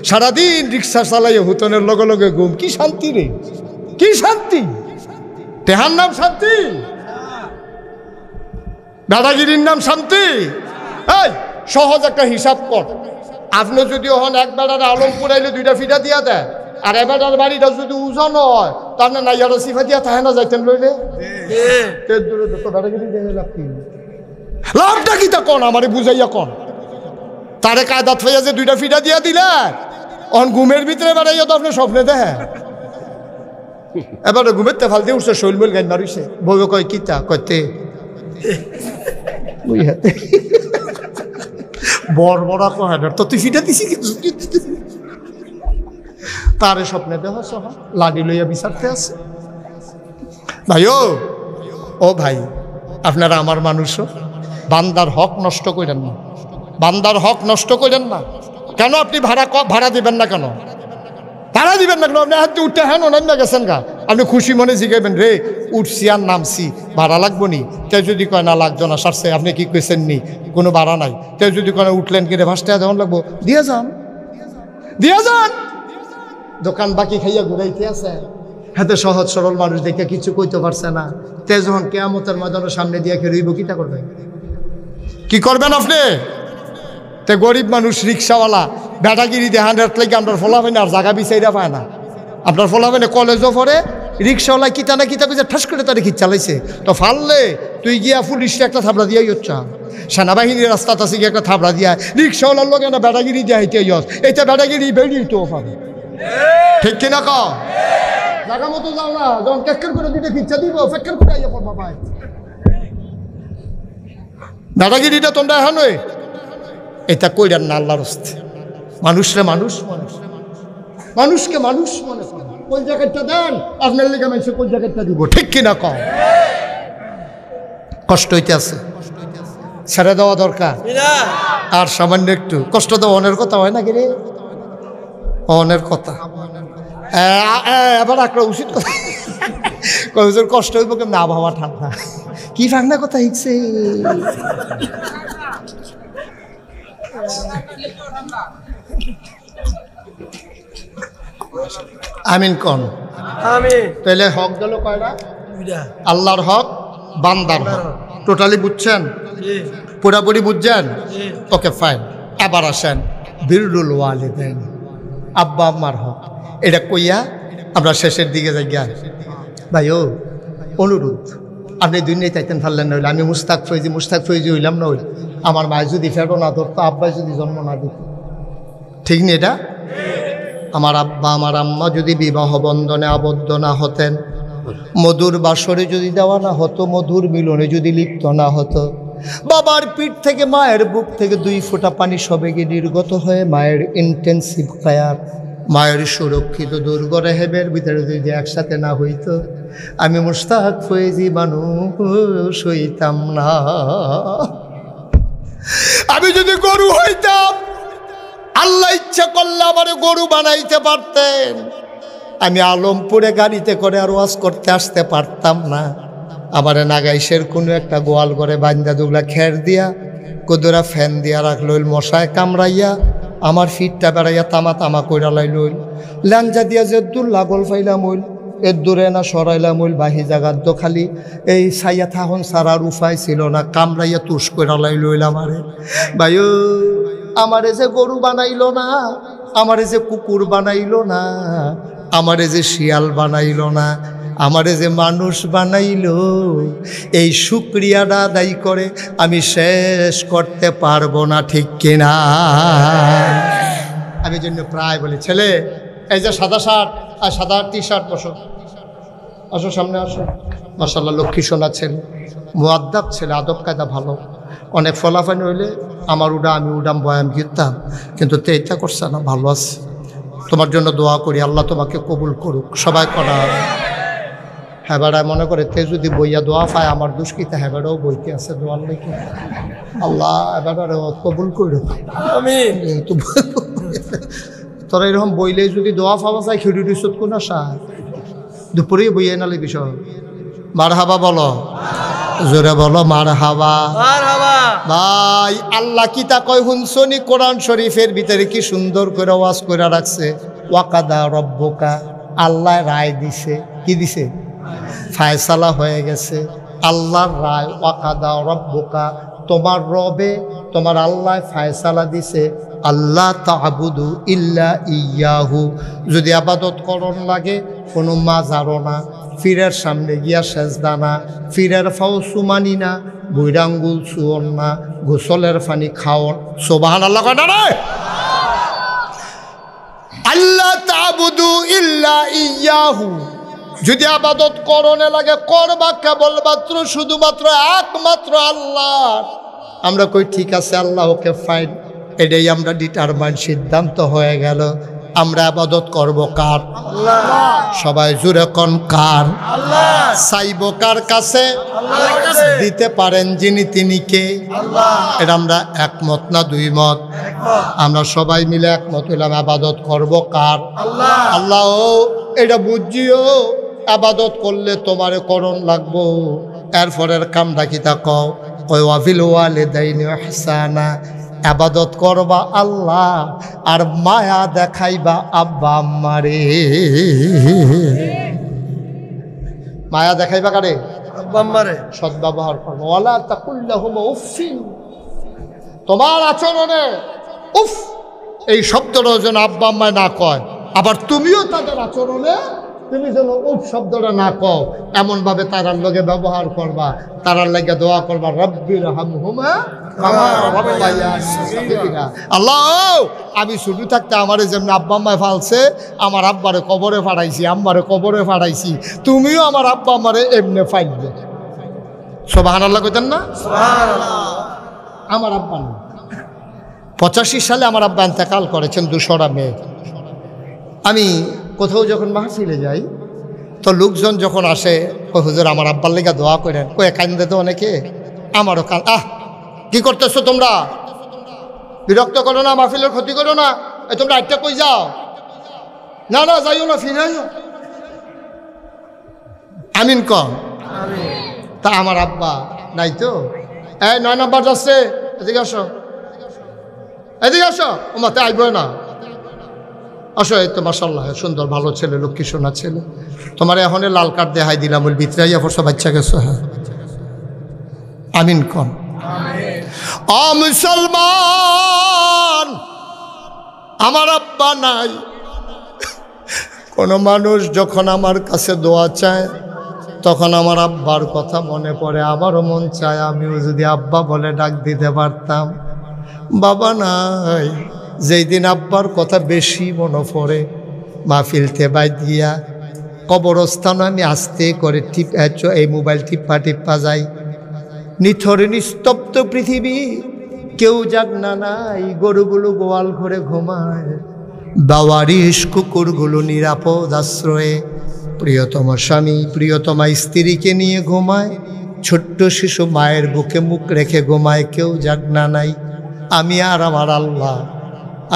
সারাদিন রিক্সা চালাইয়া হুতনের লগে লগে ঘুম, কি শান্তি রে, কি শান্তি। টেহার নাম শান্তি, দাদাগিরির নাম শান্তি। এই সহজ একটা হিসাব কর, আপনি যদি হন এক বেড়ার আলম পুরাইলে 2টা ফিটা দিয়া দেয়, আর এবার বাড়িটা যদি ওজন হয় তো আপনার নাইয়ারা সিফা দিয়া থাকে না যাইতেন লইলে দাদাগিরি দেখে লাভ কি, লাভটা কি তা কন আমারে বুঝাইয়া কন। তারে কায়দাত হইয়া যে 2টা ফিটা দিয়া দিলে অন ঘুমের ভিতরে বেড়াইয়া তো আপনি স্বপ্নে দেখে, এবারে ঘুমের তে ফালতে উঠছে, শৈলমৈল গান মারিছে, বউ কয় কিতা কইতে ওই হাতে বড় বড় কয় তো তুই ফিটা দিছি তারে স্বপ্নে দেহ সহ লাডি লইয়া বিচারতে আছে। ভাই ও ভাই আপনারা আমার মানুষও বান্দার হক নষ্ট করেন না, বান্দার হক নষ্ট করেন না। কেন আপনি ভাড়া দিবেন না, কেন ভাড়া দিবেন না কেন? আপনি হাতে উঠতে হ্যাঁ অন্যান্য গেছেন গা, আপনি খুশি মনে জিগাইবেন রে উঠছি আর নামছি ভাড়া লাগবো নি, কেউ যদি কয় না লাগতো না সারছে, আপনি কি কইছেন নি কোনো ভাড়া নাই, কেউ যদি কয় উঠলেন কিনে ভাসতে যেমন লাগবো দিয়ে যান, দিয়ে যান। দোকান বাকি খাইয়া ঘুরাইতে আছে, হাতে সহজ সরল মানুষ দেখে কিছু কইতে পারছে না, তে যখন কেয়ামতের ময়দানের সামনে দিয়ে রইব কিটা করবেন, কি করবেন আপনি? তে গরিব মানুষ রিক্সাওয়ালা বেটাগিরি দেহান লাগে আপনার ফলাফেন আর জায়গা বিচাইরা পায় না, আপনার ফলাফেনে কলেজও পড়ে, রিক্সাওয়ালা কিতা না কিতা কইছে ঠাস করে তারে খিচ চালাইছে, তো ফাললে তুই গিয়া পুলিশটা একটা থাবড়া দিয়াই হচ্ছা, সেনাবাহিনীর রাস্তাতে আছে গিয়ে একটা থাবড়া দিয়া, রিক্সাওয়ালার লোক না বেটাগিরি দিয়া হইতে ইয়স, এইটা বেটাগিরি বেরিয়েও পাবে, ঠিক কিনা ক জায়গা মতো যাও না, যখন কেক্কের করে দিতে খিচ্ছা দিব ফেক্কের করে আইয়া পড়বা পায়। দাদাগিরিটা তোমরা এখন এটা কইরান না আল্লাহর হস্তে, মানুষরে মানুষ মানুষ মানুষকে মানুষ মনে করেন, কোন জ্যাকেটটা দেন আপনার লেগে মানুষে কোন জ্যাকেটটা দিব, ঠিক কিনা কম কষ্ট হইতে আছে, ছেড়ে দেওয়া দরকার, আর সামান্য একটু কষ্ট দেওয়া অনের কথা হয় না, কিরে অনের কথা এবার একটা উচিত কথা কষ্ট হইব কেমন, আবহাওয়া ঠান্ডা কি ঠান্ডা কথা হিকছে, আমিন কন তাহলে হক গেল কয়টা? আল্লাহর হক, বান্দার হক, টোটালি বুঝছেন, পুরাপুরি বুঝছেন? Okay fine. এবার আসেন বিররুল ওয়ালিদাইন, আব্বা আম্মার হক, এটা কইয়া আমরা শেষের দিকে যাই। ভাই অনুরোধ, আপনি দুনিয়ায় চাইতেন পারলেন না হইলে আমি মুস্তাক ফৈজি হইলাম না হইল, আমার মায়ের যদি ফেরো না ধরতো, আব্বাই যদি জন্ম না দিত, ঠিক নেই এটা? আমার আব্বা আমার আম্মা যদি বিবাহ বন্ধনে আবদ্ধ না হতেন, মধুর বাসরে যদি দেওয়া না হতো, মধুর মিলনে যদি লিপ্ত না হতো, বাবার পিঠ থেকে মায়ের বুক থেকে 2 ফোঁটা পানি সবেগে নির্গত হয়ে মায়ের ইন্টেন্সিভ কেয়ার, মায়ের সুরক্ষিত দুর্গ রেহেবের ভিতরে যদি একসাথে না হইতো, আমি মুস্তাক ফৈজি মানুষ হইতাম না। আমি যদি গরু হইতাম, আল্লাহ ইচ্ছা করলে আমার গরু বানাইতে পারতেন, আমি আলমপুরে গাড়িতে করে আর ওয়াজ করতে আসতে পারতাম না। আমার নাগাইশের কোনো একটা গোয়াল করে বান্দা দুগলা খের দিয়া কদরা ফ্যান দিয়া রাখল, মশায় কামড়াইয়া আমার ফিটটা বেড়াইয়া তামা তামা কইরা লাইল, ল্যাঞ্জা দিয়া যে দূর লাগল ফাইলাম হইল, এর দূরে না সরাইলাম হইল, বাহি জাগার তো খালি এই সাইয়া থাহন সারার উপায় ছিল না, কামড়াইয়া তুষ কইরা লাইল আমারে। ভাই আমারে যে গরু বানাইল না, আমারে যে কুকুর বানাইল না, আমারে যে শিয়াল বানাইল না, আমারে যে মানুষ বানাইল, এই শুকরিয়াটা আদায় করে আমি শেষ করতে পারবো না, ঠিক কিনা? আমি জন্য প্রায় বলি, ছেলে এই যে সাদা শার্ট আর সাদা টি শার্ট, বসো, আসো সামনে আসো। মাশাআল্লাহ লক্ষ্মী সোনা ছেলে, মুআদ্দাব ছেলে, আদব কায়দা ভালো। অনেক ফলাফল হইলে আমার উডা আমি উডাম বয়াম গিরতাম, কিন্তু তেইটা করছে না, ভালো আছে। তোমার জন্য দোয়া করি, আল্লাহ তোমাকে কবুল করুক। সবাই করা হ্যাঁ বেড়ায় মনে করে তে যদি বইয়া দোয়া পায় আমার দুষ্কৃতা, হ্যাঁ বেড়াও বইতে আছে দোয়ার লেগে, আল্লাহ এবার কবুল করুক। তোরা এরকম বইলে যদি দোয়া পাওয়া যায়, খিড়ি সুদ কোন আসা দুপুরেই বইয়ে নালে বিষয়। মার হাবা বলো, জোরে বলো মার হাবা। ভাই আল্লাহ কি তা কয় হুনসনি, কোরআন শরীফের ভিতরে কি সুন্দর করে ওয়াজ করে রাখছে। ওয়াকাদা রব্বুকা, আল্লাহ রায় দিছে, কি দিছে? ফায়সালা হয়ে গেছে, আল্লাহর রায়। ওয়াকাদা রব্বুকা, তোমার রবে তোমার আল্লাহ ফায়সালা দিছে, আল্লাহ তা'বুদু ইল্লা ইয়াহু, যদি আবাদত করণ লাগে কোনো মাজারও না, ফিরের সামনে গিয়া সেজদা না, ফিরের ফাও সুমানি না, বৈরাঙ্গুল সুয়ন না, গোসলের পানি খাওন। সুবহানাল্লাহ কয় না রে? আল্লাহ তা'বুদু ইল্লা ইয়াহু, যদি আবাদত করণে লাগে করবা কেবলমাত্র শুধুমাত্র একমাত্র আল্লাহ। আমরা কই ঠিক আছে আল্লাহ, ওকে ফাইন, এটাই আমরা ডিটারমাইন, সিদ্ধান্ত হয়ে গেল। আমরা আবাদত করব কার? আল্লাহ। সবাই জুড়ে কোন কার? আল্লাহ। চাইব কার কাছে? আল্লাহর কাছে। দিতে পারেন যিনি, তিনি কে? আল্লাহ। এটা আমরা একমত না দুই মত? একমত। আমরা সবাই মিলে একমত হইলাম, আবাদত করব কার? আল্লাহ। আল্লাহ এটা বুঝিও, আবাদত করলে তোমারে করণ লাগবো। এরপরের কামটা কি তা কও? কয় ওয়াফিল ওয়ালিদাইনি ইহসানা, আবাদত করবা আল্লাহ আর মায়া দেখাইবা আব্বা আম্মারে। মায়া দেখাইবা কারে? আব্বা আম্মারে। সদ্ব্যবহার করবো। ওয়ালা তাকুল লাহুমা উফিন, তোমার আচরণে উফ এই শব্দটা যেন আব্বা আম্মায় না কয়, আবার তুমিও তাদের আচরণে তুমি যেন উফ শব্দটা না কও, এমনভাবে তারার লগে ব্যবহার করবা, তারার লাগে দোয়া করবা, রব্বির হামহুমা কামা রাব্বায়ানি সগীরা। আল্লাহ আমি শুধু থাকতে আমারে যেমন আব্বা আম্মায় ফালছে, আমার আব্বারে কবরে ফাড়াইছি, আম্মারে কবরে ফাড়াইছি, তুমিও আমার আব্বা আম্মারে এমনে ফাইলবে। সুবহানাল্লাহ কইতেন না? সুবহানাল্লাহ। আমার আব্বা না, 85 সালে আমার আব্বা ইন্তেকাল করেছেন, 200টা মেয়ে। আমি কোথাও যখন মাহফিলে যাই তো লোকজন যখন আসে, ও হুজুর আমার আব্বার লেগে দোয়া করেন, কয়ে কান্দে তো অনেকে, আমারও কান। কি করতেছো তোমরা? বিরক্ত করো না, মাহফিলের ক্ষতি করো না, তোমরা একটা কই যাও না, না যাইও না, ফিরাইও। আমিন কম। তা আমার আব্বা নাই তো, 9 নাম্বার যাচ্ছে, এদিকে আসো, এদিকে আসো, ও মাতে আইব না, আসো। এই তো মাশাআল্লাহ সুন্দর ভালো ছেলে, লক্ষ্মী সোনা ছেলে, তোমার এখন লাল কার্ড দেখাই দিলাম, ওই ভিতরাইয়া পড়ছো, বাচ্চা গেছো। হ্যাঁ আমিন কন। ও মুসলমান, আমার আব্বা নাই। কোন মানুষ যখন আমার কাছে দোয়া চায় তখন আমার আব্বার কথা মনে পড়ে, আমারও মন চায় আমিও যদি আব্বা বলে ডাক দিতে পারতাম। বাবা নাই, যেই দিন আব্বার কথা বেশি মনে পড়ে, মাহফিলতে বাই দিয়া কবরস্থান আমি আস্তে করে এই মোবাইল টিপ্পা যাই। নিথর নিস্তব্ধ পৃথিবী, কেউ জাগনা নাই, গরুগুলো গোয়াল ঘরে ঘুমায়, বাওয়ারিশ কুকুরগুলো নিরাপদ আশ্রয়ে, প্রিয়তম স্বামী প্রিয়তমা স্ত্রীকে নিয়ে ঘুমায়, ছোট্ট শিশু মায়ের বুকে মুখ রেখে ঘুমায়, কেউ জাগনা নাই। আমি আর আমার আল্লাহ।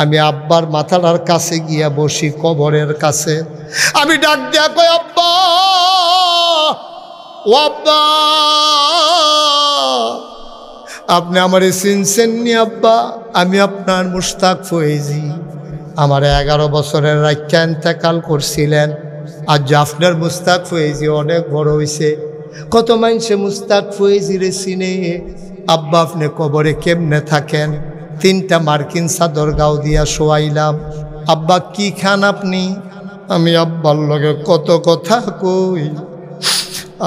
আমি আব্বার মাথাটার কাছে গিয়া বসি, কবরের কাছে। আমি ডাক দিয়া কই, আব্বা ও আব্বা, আপনি আমারে চিনছেন নি আব্বা? আমি আপনার মুশতাক ফয়েজি। আমার 11 বছরের রাখা ইন্তেকাল করছিলেন। আজ আপনার মুশতাক ফয়েজি অনেক বড় হয়েছে, কত মানুষে মুশতাক ফয়েজি রে চিনে। আব্বা আপনি কবরে কেমনে থাকেন? 3টা মার্কিন চাদর গাও দিয়া শোয়াইলাম। আব্বা কি খান আপনি? আমি আব্বার লগে কত কথা কই,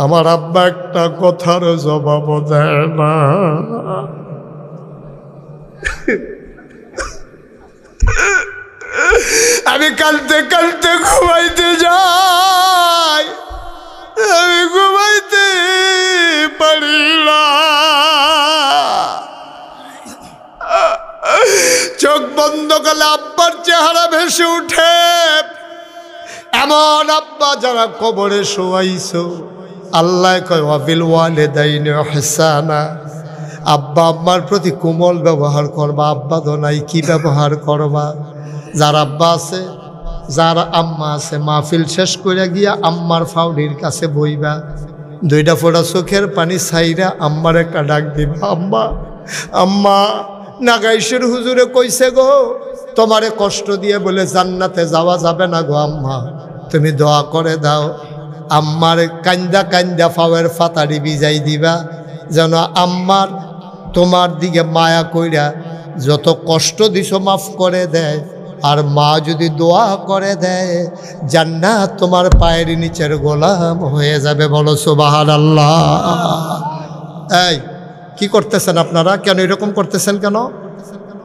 আমার আব্বা একটা কথার জবাব দেয় না। আমি কালতে কালতে ঘুমাইতে যাই, আমি ঘুমাইতে পারি না। চোখ বন্ধ করলে আব্বার চেহারা ভেসে উঠে। এমন আব্বা যারা কবরে শোয়াইছো, আল্লাহ কয় ওয়াবিল ওয়ালিদাইনি ইহসানা, আব্বা আম্মার প্রতি কোমল ব্যবহার করবা। আব্বা তো নাই, কি ব্যবহার করবা? যার আব্বা আছে, যার আম্মা আছে, মাহফিল শেষ করে গিয়া আম্মার ফাউলির কাছে বইবা, 2টা ফোঁটা চোখের পানি ছাইরা আম্মার একটা ডাক দিবা, আম্মা আম্মা নাগাইশের হুজুরে কইছে গো, তোমারে কষ্ট দিয়ে বলে জান্নাতে যাওয়া যাবে না গো আম্মা, তুমি দোয়া করে দাও। আম্মার কান্দা কান্দা ফাওয়ের ফাতারি বিজাই দিবা, যেন আম্মার তোমার দিকে মায়া কইরা যত কষ্ট দিছো মাফ করে দেয়। আর মা যদি দোয়া করে দেয়, জান্নাত তোমার পায়ের নিচের গোলাম হয়ে যাবে। বলো সুবহানাল্লাহ। এই কি করতেছেন আপনারা? কেন এরকম করতেছেন? কেন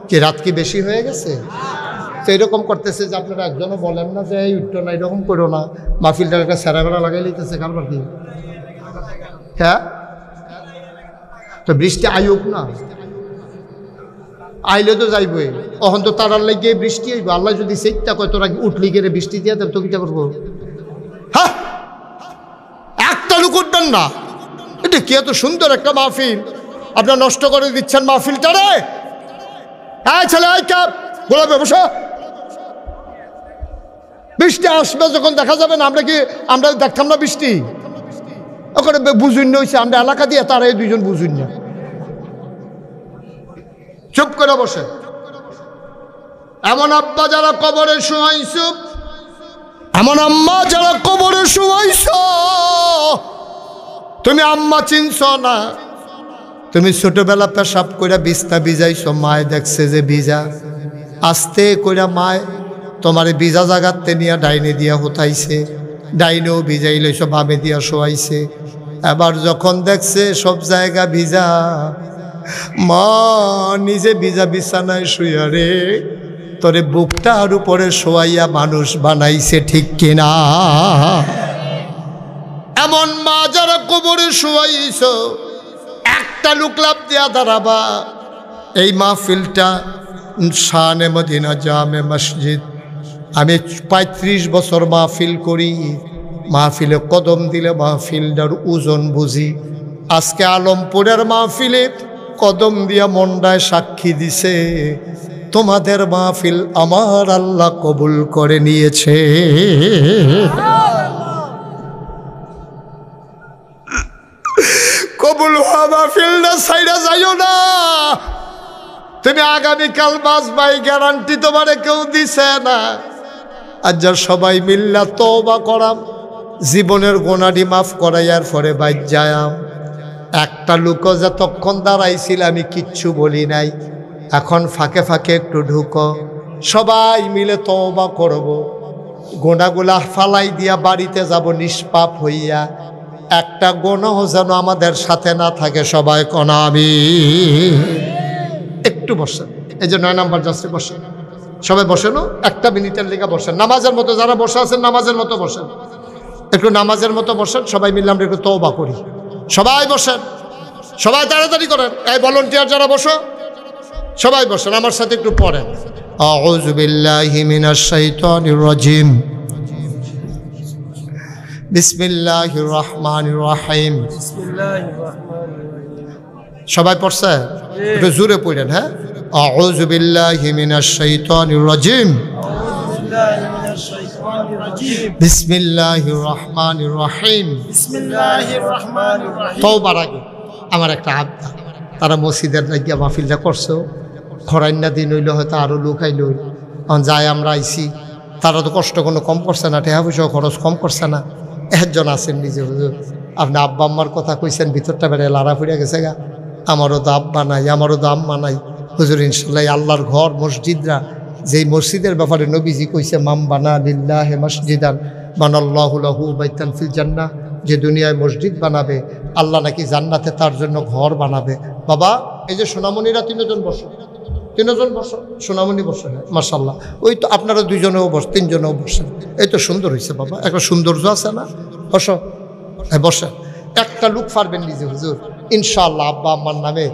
কি রাত কি বেশি হয়ে গেছে? তো এরকম করতেছে যে আপনারা একজনও বলেন না যে এই উঠতো না, এরকম করো না, মাহফিলটার একটা সেরাবেলা লাগাই লিতেছে কারবার কি? হ্যাঁ, তো বৃষ্টি আইউক না, আইলে তো যাইবই। অহন তো তার আল্লাহ গিয়ে বৃষ্টি আইব। আল্লাহ যদি সেইটা কয় তোরা উঠলি গেলে বৃষ্টি দিয়ে দেব, তো কিটা করবো? হ্যাঁ, একটা লোক উঠবেন না। এটা কি এত সুন্দর একটা মাহফিল, আপনার নষ্ট করে দিচ্ছেন মাহফিলটা রে। হ্যাঁ ছেলে, আই কাপ গোলাপে বসো। বৃষ্টি আসবে যখন দেখা যাবে না, আমরা দেখতাম না বৃষ্টি? ওখানে বুঝুন হয়েছে, আমরা এলাকা দিয়ে তারা এই 2জন বুঝুন না, চুপ করে বসে। এমন আব্বা যারা কবরে শোয়াইছ, এমন আম্মা যারা কবরে শোয়াইছ, তুমি আম্মা চিনছ না। তুমি ছোটবেলা পেশাব কইরা বিছনা ভিজাইছ, মায় দেখছে যে ভিজা, আস্তে কইরা মায় তোমারে ভিজা জাগাতে নিয়ে ডাইনে দিয়া হতাইছে, ডাইনেও ভিজাই লইছ, বামে দিয়া শোয়াইছে। এবার যখন দেখছে সব জায়গা ভিজা, মা নিজে ভিজা বিছানায় শুইয়া রে তোরে বুকটার উপরে শোয়াইয়া মানুষ বানাইছে, ঠিক কিনা? এমন মা যারা কবরে শোয়াইছ, একটা লোক লাভ দিয়া দাঁড়াবা। এই মাহফিলটা শানে মদিনা জামে মসজিদ, আমি 35 বছর মাহফিল করি। মাহফিলে কদম দিলে মাহফিলটার ওজন বুঝি। আজকে আলমপুরের মাহফিলে কদম দিয়া মন্ডায় সাক্ষী দিছে, তোমাদের মাহফিল আমার আল্লাহ কবুল করে নিয়েছে। কবুল হওয়া মাহফিলটা ছাইরা যাইও না। তুমি আগামীকাল বাঁচবাই, গ্যারান্টি তোমারে কেউ দিছে না। আর যার সবাই মিল্লা তওবা করাম, জীবনের গোনাডি মাফ করাইয়ার পরে বাইর যায়াম। একটা লোক যতক্ষণ দাঁড়াইছিল আমি কিচ্ছু বলি নাই, এখন ফাঁকে ফাঁকে একটু ঢুকো, সবাই মিলে তওবা করব, গোনাগুলা ফালাই দিয়া বাড়িতে যাব নিষ্পাপ হইয়া। একটা গোনাহ যেন আমাদের সাথে না থাকে। সবাই কোন আমিন। একটু বসেন, এই যে 9 নম্বর যাচ্ছে, বসেন সবাই, বসেন 1 মিনিটের লেগে বসেন, নামাজের মতো। যারা বসে আছেন নামাজের মতো বসেন, একটু নামাজের মতো বসেন। সবাই মিললে আমরা একটু তওবা করি। সবাই বসেন, সবাই তাড়াতাড়ি করেন। এই ভলান্টিয়ার যারা বসো, সবাই বসেন, আমার সাথে একটু পড়েন। আউযু বিল্লাহি মিনাশ শাইতানির রাজিম, বিসমিল্লাহির রহমানির রহিম। সবাই পড়ছে? একটু জোরে পড়েন। হ্যাঁ, আউযু বিল্লাহি মিনাশ শাইতানির রাজিম বিসমিল্লাহির রহমানির রহিম তওবার আগে আমার একটা আবদার, তারা মসজিদের লাগিয়া মাহফিলটা করছো, খরাইন্না দিন হইলে হয়তো আরও লোক আইল, এখন যাই আমরা আইছি, তারা তো কষ্ট কোনো কম করছে না, টাকা পয়সা খরচ কম করছে না। একজন আছেন নিজে হুজুর, আপনি আব্বা আম্মার কথা কইছেন, ভিতরটা বেড়ে লাড়া ফুড়িয়া গেছে গা, আমারও তো আব্বা নাই, আমারও তো আম্মা নাই। হুজুর ইনশাল্লাহ আল্লাহর ঘর মসজিদরা, যেই মসজিদের ব্যাপারে নবীজি কইছে মাম বানা লিল্লাহি মসজিদান বানাল্লাহু লাহু বাইতান ফিল জান্নাহ, যে দুনিয়ায় মসজিদ বানাবে আল্লাহ নাকি জান্নাতে তার জন্য ঘর বানাবে। বাবা এই যে সোনামণিরা তিনজন বসো, সোনামণি বসে, হ্যাঁ মাশাল্লাহ। ওই তো আপনারা দুইজনেও তিনজনেও বসেন, এই তো সুন্দর হয়েছে বাবা, একটা সৌন্দর্য আছে না, বসো, হ্যাঁ বসেন। একটা লোক পারবেন নিজে হুজুর ইনশাআল্লাহ আব্বা আম্মার নামে